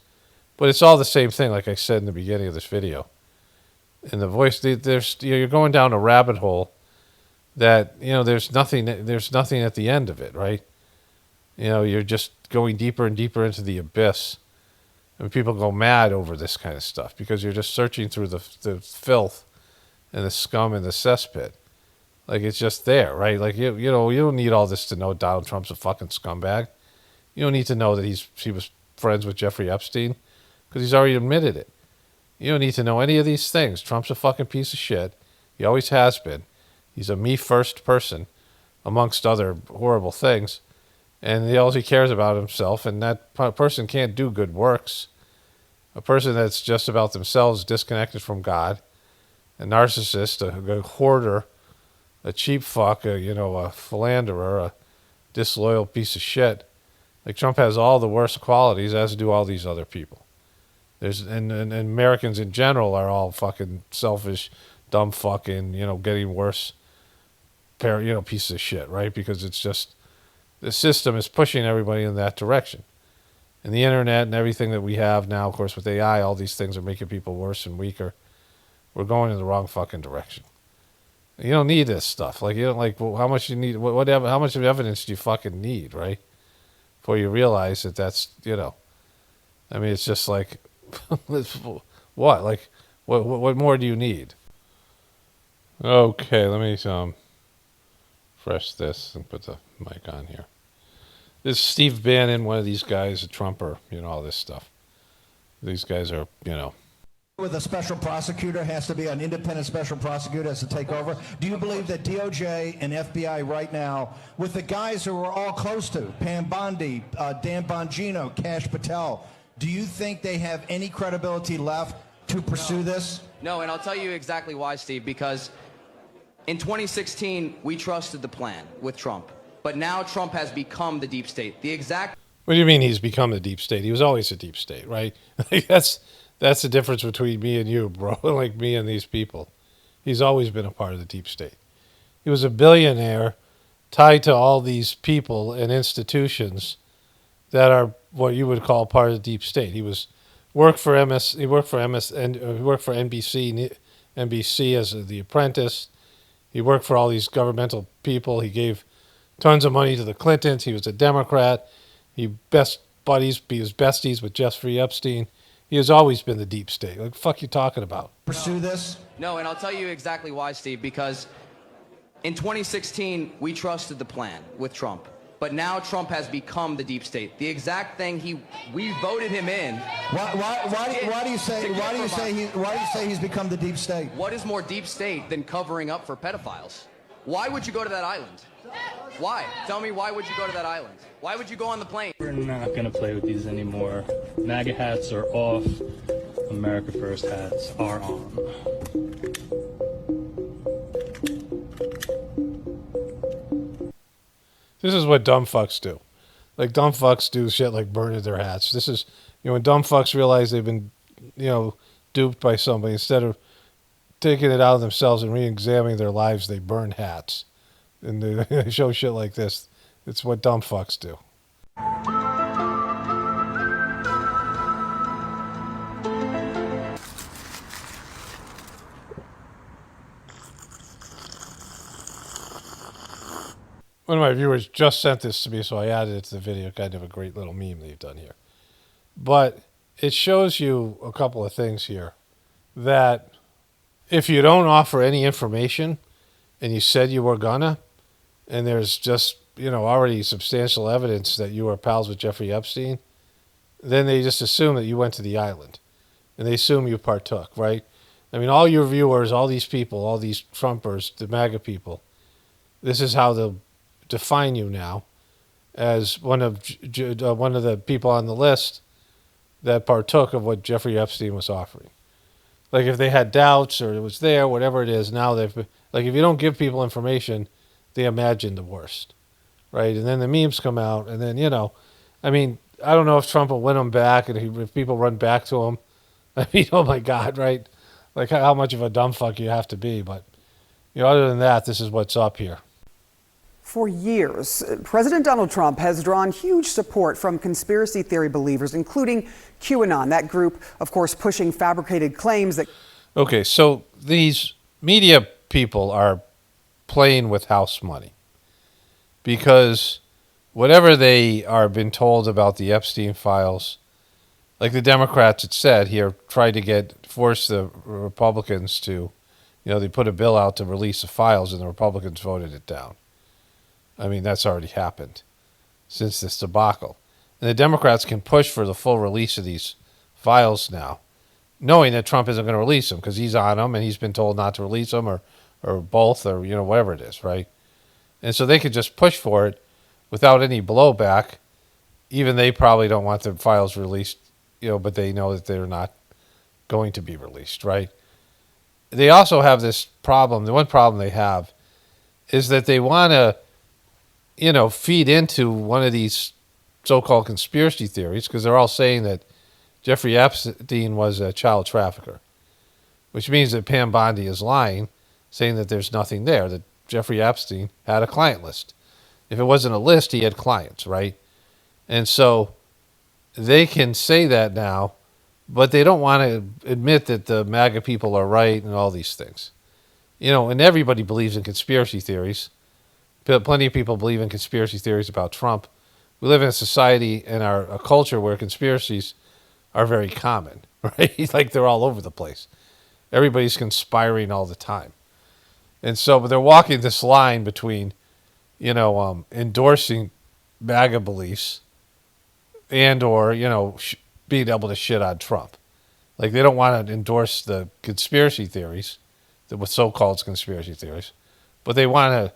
But it's all the same thing, like I said in the beginning of this video. In the voice, you're going down a rabbit hole that there's nothing at the end of it, right? You're just going deeper and deeper into the abyss. And people go mad over this kind of stuff because you're just searching through the filth and the scum and the cesspit. Like, it's just there, right? Like, you don't need all this to know Donald Trump's a fucking scumbag. You don't need to know that he was friends with Jeffrey Epstein because he's already admitted it. You don't need to know any of these things. Trump's a fucking piece of shit. He always has been. He's a me-first person, amongst other horrible things. And all he cares about himself, and that person can't do good works. A person that's just about themselves, disconnected from God, a narcissist, a hoarder, a cheap fuck, a philanderer, a disloyal piece of shit. Like Trump has all the worst qualities, as do all these other people. And Americans in general are all fucking selfish, dumb fucking, getting worse, pieces of shit, right? Because it's just, the system is pushing everybody in that direction. And the internet and everything that we have now, of course, with AI, all these things are making people worse and weaker. We're going in the wrong fucking direction. You don't need this stuff. Like, you don't well, how much you need, how much of evidence do you fucking need, right? Before you realize that's, I mean, it's just like, what? Like, what more do you need? Okay, let me fresh this and put the mic on here. This is Steve Bannon, one of these guys, a Trumper, all this stuff. These guys are, With a special prosecutor, has to be an independent special prosecutor, has to take over. Do you believe that DOJ and FBI right now, with the guys who are all close to, Pam Bondi, Dan Bongino, Kash Patel, do you think they have any credibility left to pursue this? No, and I'll tell you exactly why, Steve, because in 2016, we trusted the plan with Trump. But now Trump has become the deep state. What do you mean he's become the deep state? He was always a deep state, right? That's the difference between me and you, bro. Like me and these people. He's always been a part of the deep state. He was a billionaire tied to all these people and institutions that are what you would call part of the deep state. He worked for NBC as the apprentice. He worked for all these governmental people. He gave tons of money to the Clintons. He was a Democrat. He was besties with Jeffrey Epstein. He has always been the deep state. What the fuck you talking about? Pursue this? No, and I'll tell you exactly why, Steve, because in 2016, we trusted the plan with Trump. But now Trump has become the deep state. The exact thing we voted him in. Why do you say he's become the deep state? What is more deep state than covering up for pedophiles? Why would you go to that island? Why? Tell me, why would you go to that island? Why would you go on the plane? We're not going to play with these anymore. MAGA hats are off. America First hats are on. This is what dumb fucks do. Like, dumb fucks do shit like burning their hats. This is, when dumb fucks realize they've been, duped by somebody, instead of taking it out of themselves and re-examining their lives, they burn hats. And they show shit like this. It's what dumb fucks do. One of my viewers just sent this to me, so I added it to the video. Kind of a great little meme they've done here. But it shows you a couple of things here. That if you don't offer any information, and you said you were gonna, and there's just, already substantial evidence that you were pals with Jeffrey Epstein, then they just assume that you went to the island. And they assume you partook, right? I mean, all your viewers, all these people, all these Trumpers, the MAGA people, this is how they'll define you now as one of the people on the list that partook of what Jeffrey Epstein was offering. Like, if they had doubts or it was there, whatever it is, now they've... Like, if you don't give people information, they imagine the worst, right? And then the memes come out, and then, I mean, I don't know if Trump will win them back, and if people run back to him. I mean, oh my God, right? Like, how much of a dumb fuck you have to be. But, other than that, this is what's up here. For years, President Donald Trump has drawn huge support from conspiracy theory believers, including QAnon, that group, of course, pushing fabricated claims that... Okay, so these media people are playing with house money because whatever they are been told about the Epstein files, like the Democrats had said here, tried to force the Republicans to, they put a bill out to release the files and the Republicans voted it down. I mean, that's already happened since this debacle. And the Democrats can push for the full release of these files now, knowing that Trump isn't going to release them because he's on them and he's been told not to release them or or both, or whatever it is, right? And so they could just push for it without any blowback. Even they probably don't want their files released, but they know that they're not going to be released, right? They also have this problem. The one problem they have is that they want to, feed into one of these so-called conspiracy theories, because they're all saying that Jeffrey Epstein was a child trafficker, which means that Pam Bondi is lying, saying that there's nothing there, that Jeffrey Epstein had a client list. If it wasn't a list, he had clients, right? And so they can say that now, but they don't want to admit that the MAGA people are right and all these things. And everybody believes in conspiracy theories. Plenty of people believe in conspiracy theories about Trump. We live in a society and a culture where conspiracies are very common, right? Like they're all over the place. Everybody's conspiring all the time. And so, but they're walking this line between, endorsing MAGA beliefs and or, being able to shit on Trump. Like they don't want to endorse the conspiracy theories, the so-called conspiracy theories, but they want to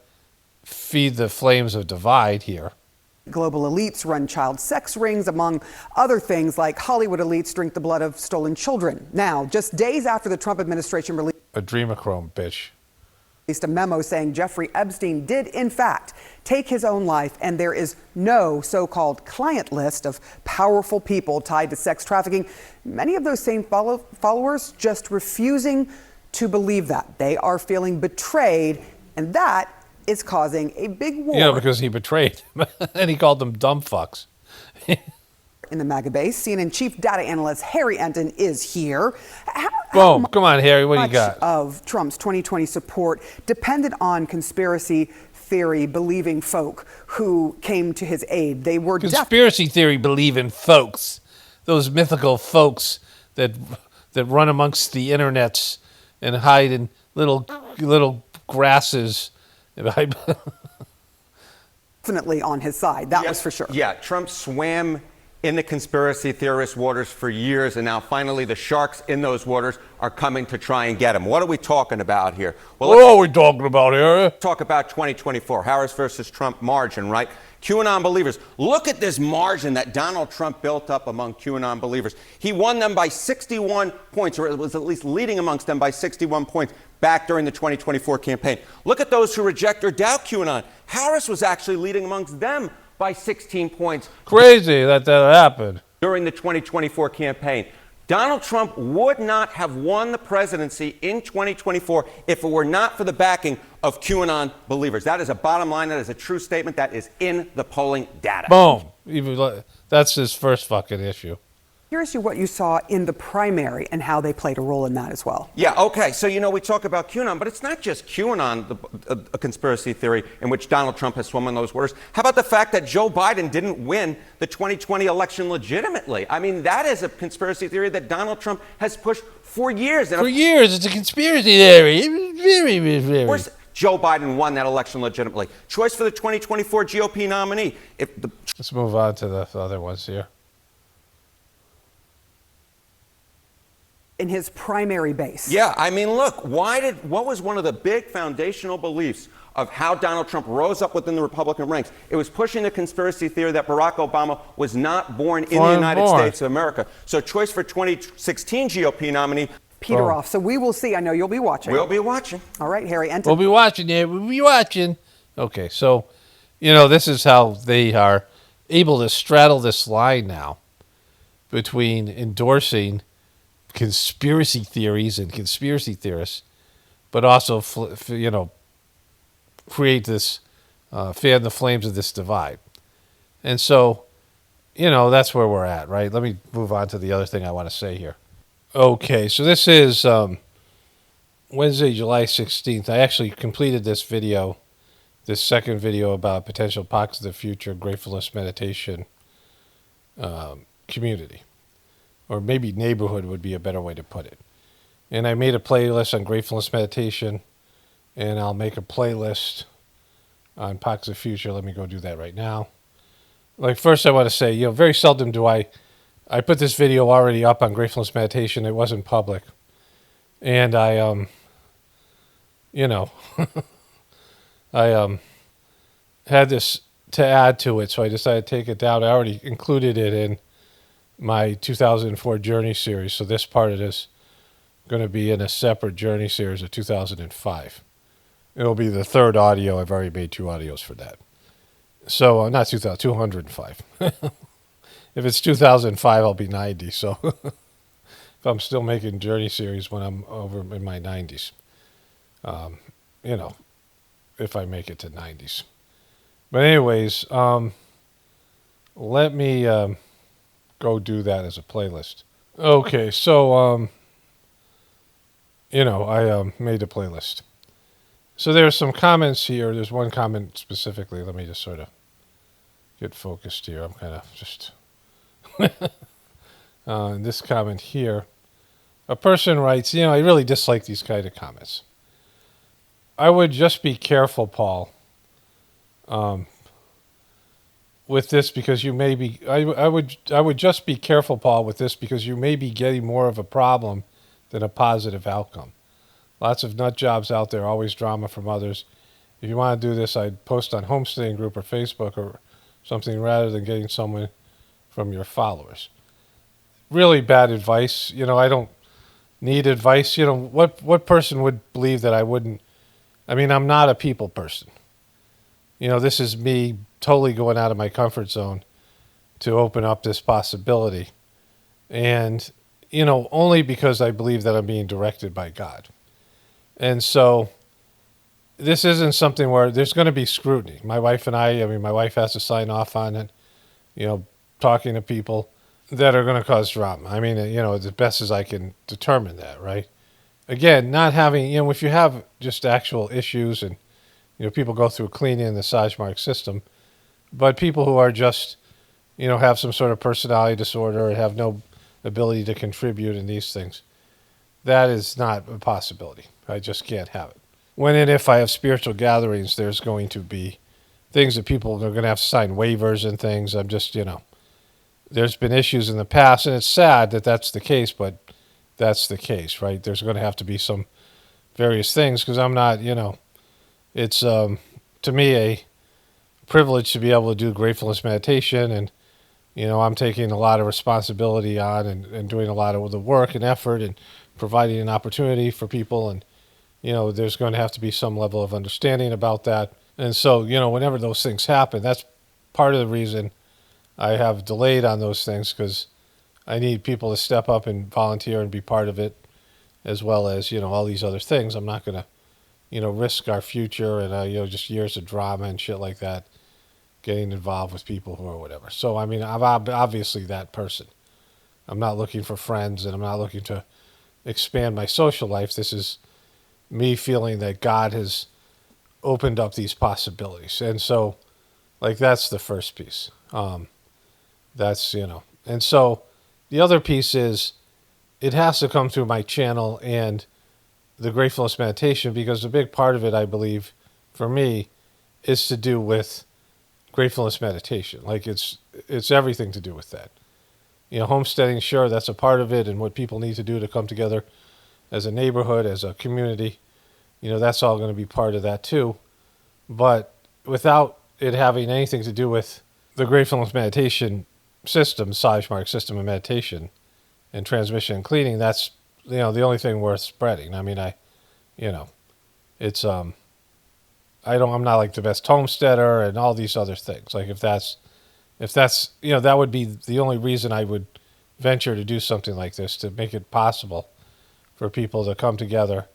feed the flames of divide here. Global elites run child sex rings, among other things, like Hollywood elites drink the blood of stolen children. Now, just days after the Trump administration released Adrenochrome, bitch. A memo saying Jeffrey Epstein did, in fact, take his own life, and there is no so-called client list of powerful people tied to sex trafficking. Many of those same followers just refusing to believe that. They are feeling betrayed, and that is causing a big war. Because he betrayed them, and he called them dumb fucks. In the MAGA base, CNN chief data analyst Harry Enton is here. Boom. Come on, Harry. What do you got? Of Trump's 2020 support depended on conspiracy theory believing folk who came to his aid. They were conspiracy theory believing folks, those mythical folks that run amongst the internets and hide in little grasses. Definitely on his side. That was for sure. Yeah, Trump swam in the conspiracy theorist waters for years, and now finally the sharks in those waters are coming to try and get him. What are we talking about here? Well, what are we talking about here? Talk about 2024, Harris versus Trump margin, right? QAnon believers. Look at this margin that Donald Trump built up among QAnon believers. He won them by 61 points, or was at least leading amongst them by 61 points back during the 2024 campaign. Look at those who reject or doubt QAnon. Harris was actually leading amongst them by 16 points. Crazy that happened. During the 2024 campaign. Donald Trump would not have won the presidency in 2024 if it were not for the backing of QAnon believers. That is a bottom line. That is a true statement. That is in the polling data. Boom. That's his first fucking issue. Curious what you saw in the primary and how they played a role in that as well. Yeah, okay. So, we talk about QAnon, but it's not just QAnon, a conspiracy theory in which Donald Trump has swum in those waters. How about the fact that Joe Biden didn't win the 2020 election legitimately? I mean, that is a conspiracy theory that Donald Trump has pushed for years. For years, it's a conspiracy theory. Very. Of course, Joe Biden won that election legitimately. Choice for the 2024 GOP nominee. Let's move on to the other ones here. In his primary base. Yeah, I mean, look, what was one of the big foundational beliefs of how Donald Trump rose up within the Republican ranks? It was pushing the conspiracy theory that Barack Obama was not born in the United States of America. So choice for 2016 GOP nominee. Peter off. So we will see. I know you'll be watching. We'll be watching. All right, Harry Enton. We'll be watching, yeah. We'll be watching. Okay, so, this is how they are able to straddle this line now between endorsing conspiracy theories and conspiracy theorists, but also, create this, fan the flames of this divide. And so, that's where we're at, right? Let me move on to the other thing I want to say here. Okay, so this is Wednesday, July 16th. I actually completed this second video about potential pockets of the future Gratefulness meditation community. Or maybe neighborhood would be a better way to put it. And I made a playlist on Gratefulness meditation, and I'll make a playlist on pockets of future. Let me go do that right now. First I want to say, very seldom do I put this video already up on Gratefulness meditation. It wasn't public. And I, you know, I had this to add to it, so I decided to take it down. I already included it in my 2004 Journey series, so this part of this going to be in a separate Journey series of 2005. It'll be the third audio. I've already made 2 audios for that. So not 205. If it's 2005, I'll be 90. So if I'm still making Journey series when I'm over in my 90s, you know, if I make it to 90s. But anyways, let me go do that as a playlist. Okay, so you know, I made a playlist. So there's some comments here. There's one comment specifically. Let me just sort of get focused here. I'm kind of just this comment here. A person writes, you know, I really dislike these kind of comments. I would just be careful, Paul, with this because you may be. I would just be careful, Paul, with this because you may be getting more of a problem than a positive outcome. Lots of nut jobs out there, always drama from others. If you want to do this, I'd post on Homesteading Group or Facebook or something rather than getting someone from your followers. Really bad advice. You know, I don't need advice. You know, what person would believe that I wouldn't? I mean, I'm not a people person. You know, this is me totally going out of my comfort zone to open up this possibility. And, you know, only because I believe that I'm being directed by God. And so this isn't something where there's going to be scrutiny. My wife and I mean, my wife has to sign off on it, you know, talking to people that are going to cause drama. I mean, you know, as best as I can determine that, right? Again, not having, you know, if you have just actual issues and, you know, people go through cleaning in the Sajmark system, but people who are just, you know, have some sort of personality disorder and have no ability to contribute in these things, that is not a possibility. I just can't have it. When and if I have spiritual gatherings, there's going to be things that people are going to have to sign waivers and things. I'm just, you know, there's been issues in the past, and it's sad that that's the case, but that's the case, right? There's going to have to be some various things because I'm not, you know, it's to me a privilege to be able to do gratefulness meditation, and, you know, I'm taking a lot of responsibility on and doing a lot of the work and effort and providing an opportunity for people, and, you know, there's going to have to be some level of understanding about that. And so, you know, whenever those things happen, that's part of the reason I have delayed on those things, because I need people to step up and volunteer and be part of it, as well as, you know, all these other things. I'm not going to, you know, risk our future and, you know, just years of drama and shit like that, getting involved with people who are whatever. So, I mean, I'm obviously that person. I'm not looking for friends, and I'm not looking to expand my social life. This is me feeling that God has opened up these possibilities. And so, like, that's the first piece. That's, you know, and so the other piece is it has to come through my channel and the gratefulness meditation, because a big part of it, I believe, for me, is to do with gratefulness meditation. Like, it's everything to do with that. You know, homesteading, sure, that's a part of it, and what people need to do to come together as a neighborhood, as a community, you know, that's all going to be part of that too. But without it having anything to do with the gratefulness meditation system, Sajmark system of meditation and transmission and cleaning, that's, you know, the only thing worth spreading. I mean, you know, it's, I'm not like the best homesteader and all these other things. Like, if that's, you know, that would be the only reason I would venture to do something like this, to make it possible for people to come together.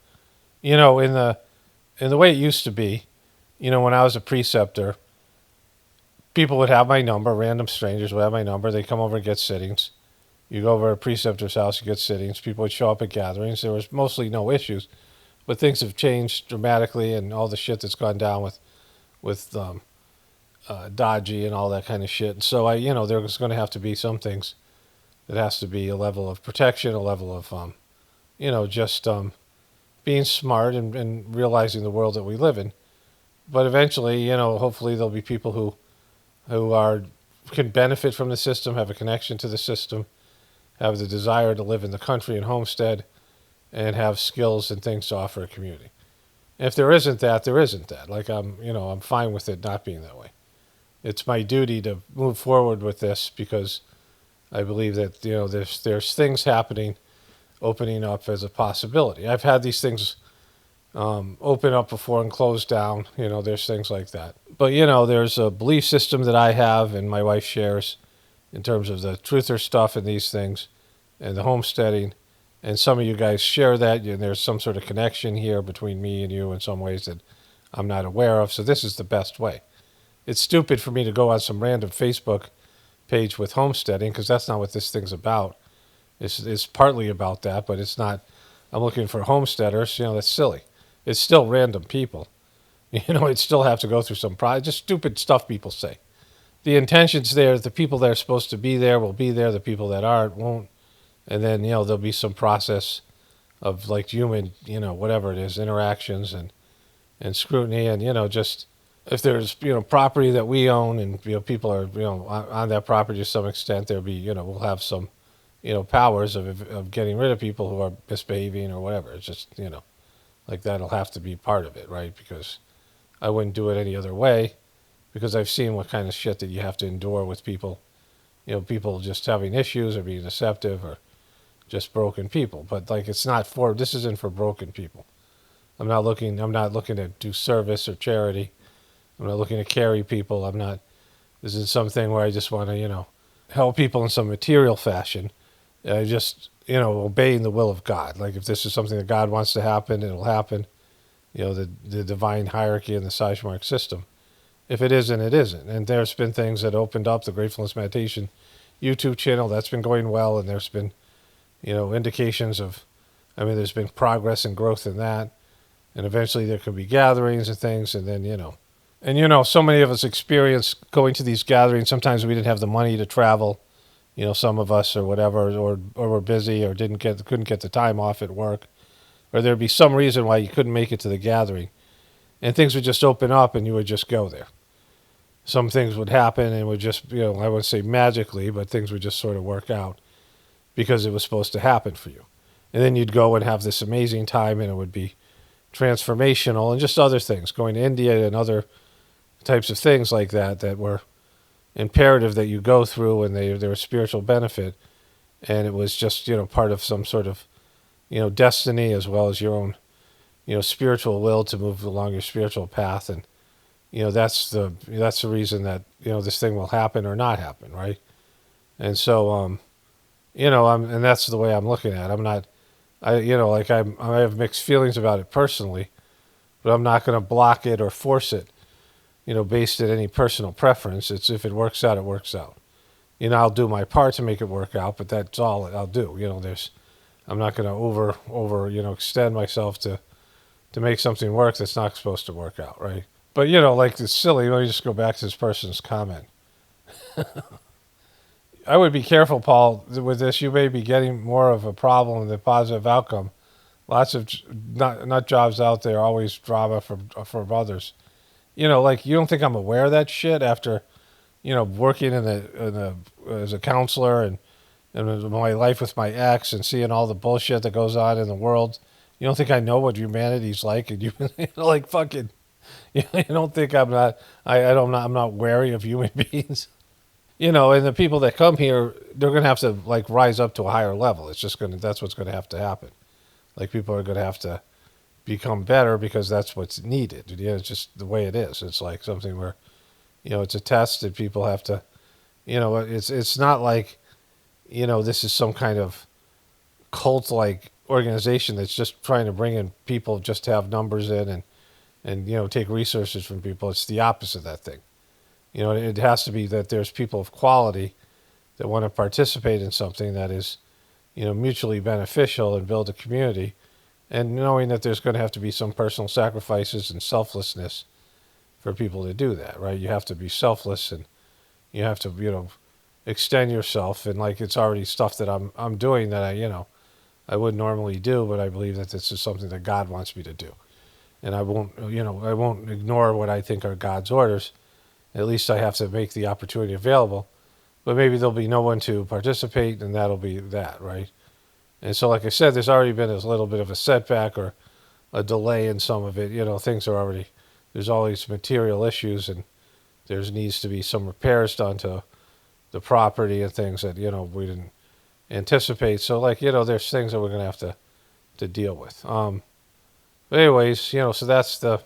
You know, in the way it used to be, you know, when I was a preceptor, people would have my number, random strangers would have my number. They'd come over and get sittings. You go over to a preceptor's house, you get sittings. People would show up at gatherings. There was mostly no issues, but things have changed dramatically, and all the shit that's gone down with Dodgy and all that kind of shit. And so you know, there's going to have to be some things that has to be a level of protection, a level of, you know, just being smart and realizing the world that we live in. But eventually, you know, hopefully there'll be people who can benefit from the system, have a connection to the system, have the desire to live in the country and homestead, and have skills and things to offer a community. If there isn't that, there isn't that. Like I'm fine with it not being that way. It's my duty to move forward with this because I believe that there's things happening, opening up as a possibility. I've had these things open up before and close down. There's things like that. But there's a belief system that I have and my wife shares in terms of the truther stuff and these things and the homesteading. And some of you guys share that, and there's some sort of connection here between me and you in some ways that I'm not aware of. So this is the best way. It's stupid for me to go on some random Facebook page with homesteading because that's not what this thing's about. It's partly about that, but it's not. I'm looking for homesteaders. That's silly. It's still random people. It still have to go through some just stupid stuff people say. The intention's there. The people that are supposed to be there will be there. The people that aren't won't. And then, there'll be some process of like human, whatever it is, interactions and scrutiny. And, just if there's, property that we own and, people are, on that property to some extent, there'll be, we'll have some, powers of getting rid of people who are misbehaving or whatever. It's just, like that'll have to be part of it, right? Because I wouldn't do it any other way because I've seen what kind of shit that you have to endure with people, people just having issues or being deceptive or just broken people. But like this isn't for broken people. I'm not looking to do service or charity. I'm not looking to carry people. This is something where I just want to, help people in some material fashion. Just, obeying the will of God. Like if this is something that God wants to happen, it'll happen. The divine hierarchy in the Sage-Mark system. If it isn't, it isn't. And there's been things that opened up the Gratefullness Meditation YouTube channel. That's been going well. And there's been, indications of, there's been progress and growth in that. And eventually there could be gatherings and things. And then, so many of us experience going to these gatherings. Sometimes we didn't have the money to travel, some of us or whatever, or were busy or couldn't get the time off at work. Or there'd be some reason why you couldn't make it to the gathering. And things would just open up and you would just go there. Some things would happen and would just, I wouldn't say magically, but things would just sort of work out because it was supposed to happen for you. And then you'd go and have this amazing time and it would be transformational and just other things, going to India and other types of things like that were imperative that you go through and they were spiritual benefit. And it was just, part of some sort of, destiny as well as your own, spiritual will to move along your spiritual path. And, that's the reason that, this thing will happen or not happen. Right. And so, and that's the way I'm looking at it. I have mixed feelings about it personally, but I'm not going to block it or force it, based on any personal preference. It's if it works out, it works out. I'll do my part to make it work out, but that's all I'll do. I'm not going to over extend myself to make something work that's not supposed to work out, right? But, like it's silly. Let me just go back to this person's comment. I would be careful, Paul, with this. You may be getting more of a problem than positive outcome. Lots of nut jobs out there, always drama from others. Like you don't think I'm aware of that shit after, working as a counselor and my life with my ex and seeing all the bullshit that goes on in the world. You don't think I know what humanity's like? And you like fucking, you don't think I'm not wary of human beings. And the people that come here, they're going to have to like rise up to a higher level. That's what's going to have to happen. Like people are going to have to become better because that's what's needed. It's just the way it is. It's like something where, it's a test that people have to, it's not like, this is some kind of cult-like organization that's just trying to bring in people just to have numbers in and take resources from people. It's the opposite of that thing. It has to be that there's people of quality that want to participate in something that is, mutually beneficial and build a community, and knowing that there's going to have to be some personal sacrifices and selflessness for people to do that, right? You have to be selfless and you have to, extend yourself. And like, it's already stuff that I'm doing that I wouldn't normally do, but I believe that this is something that God wants me to do. And I won't ignore what I think are God's orders. At least I have to make the opportunity available. But maybe there'll be no one to participate, and that'll be that, right? And so, like I said, there's already been a little bit of a setback or a delay in some of it. Things are already, there's always material issues, and there needs to be some repairs done to the property and things that, we didn't anticipate. So, there's things that we're going to have to deal with. But anyways, so that's the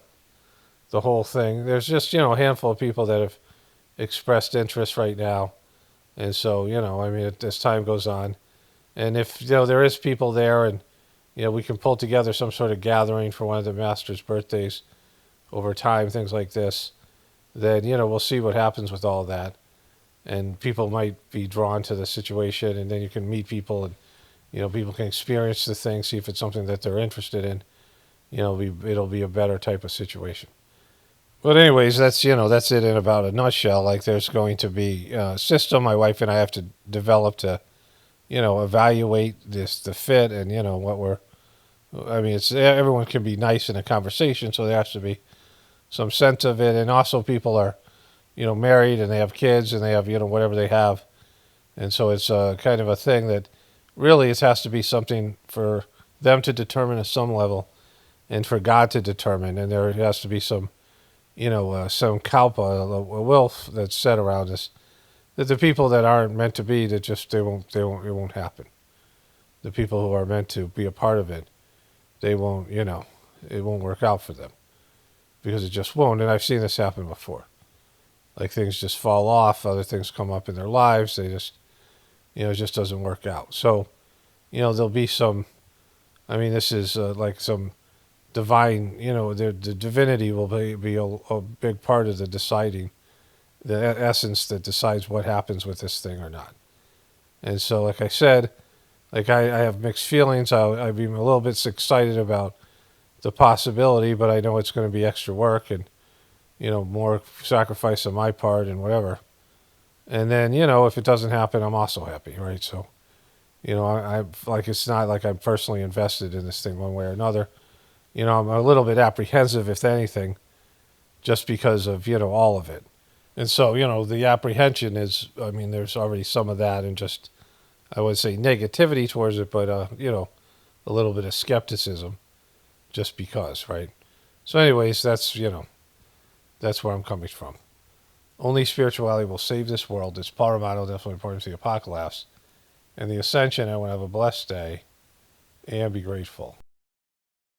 whole thing. There's just, a handful of people that have expressed interest right now. And so, as time goes on, and if, there is people there, and, we can pull together some sort of gathering for one of the master's birthdays over time, things like this, then, we'll see what happens with all that. And people might be drawn to the situation, and then you can meet people, and, people can experience the thing, see if it's something that they're interested in. It'll be a better type of situation. But anyways, that's it in about a nutshell. There's going to be a system my wife and I have to develop to, evaluate the fit, and, everyone can be nice in a conversation, so there has to be some sense of it. And also people are, married, and they have kids, and they have, whatever they have. And so it's kind of a thing that really it has to be something for them to determine at some level, and for God to determine. And there has to be some, some kalpa, a will that's set around us, that the people that aren't meant to be, that just, it won't happen. The people who are meant to be a part of it, they won't, it won't work out for them, because it just won't. And I've seen this happen before. Things just fall off, other things come up in their lives, they just, it just doesn't work out. So, there'll be some, this is like some divine, the divinity will be a big part of the deciding, the essence that decides what happens with this thing or not. And so, like I said, I have mixed feelings. I've been a little bit excited about the possibility, but I know it's going to be extra work, and, more sacrifice on my part, and whatever. And then, if it doesn't happen, I'm also happy, right? So, it's not like I'm personally invested in this thing one way or another. I'm a little bit apprehensive, if anything, just because of, all of it. And so, the apprehension is, there's already some of that, and just, I would say negativity towards it, but, a little bit of skepticism, just because, right? So anyways, that's, that's where I'm coming from. Only spirituality will save this world. It's paramount, definitely important to the apocalypse and the ascension. I want to have a blessed day and be grateful.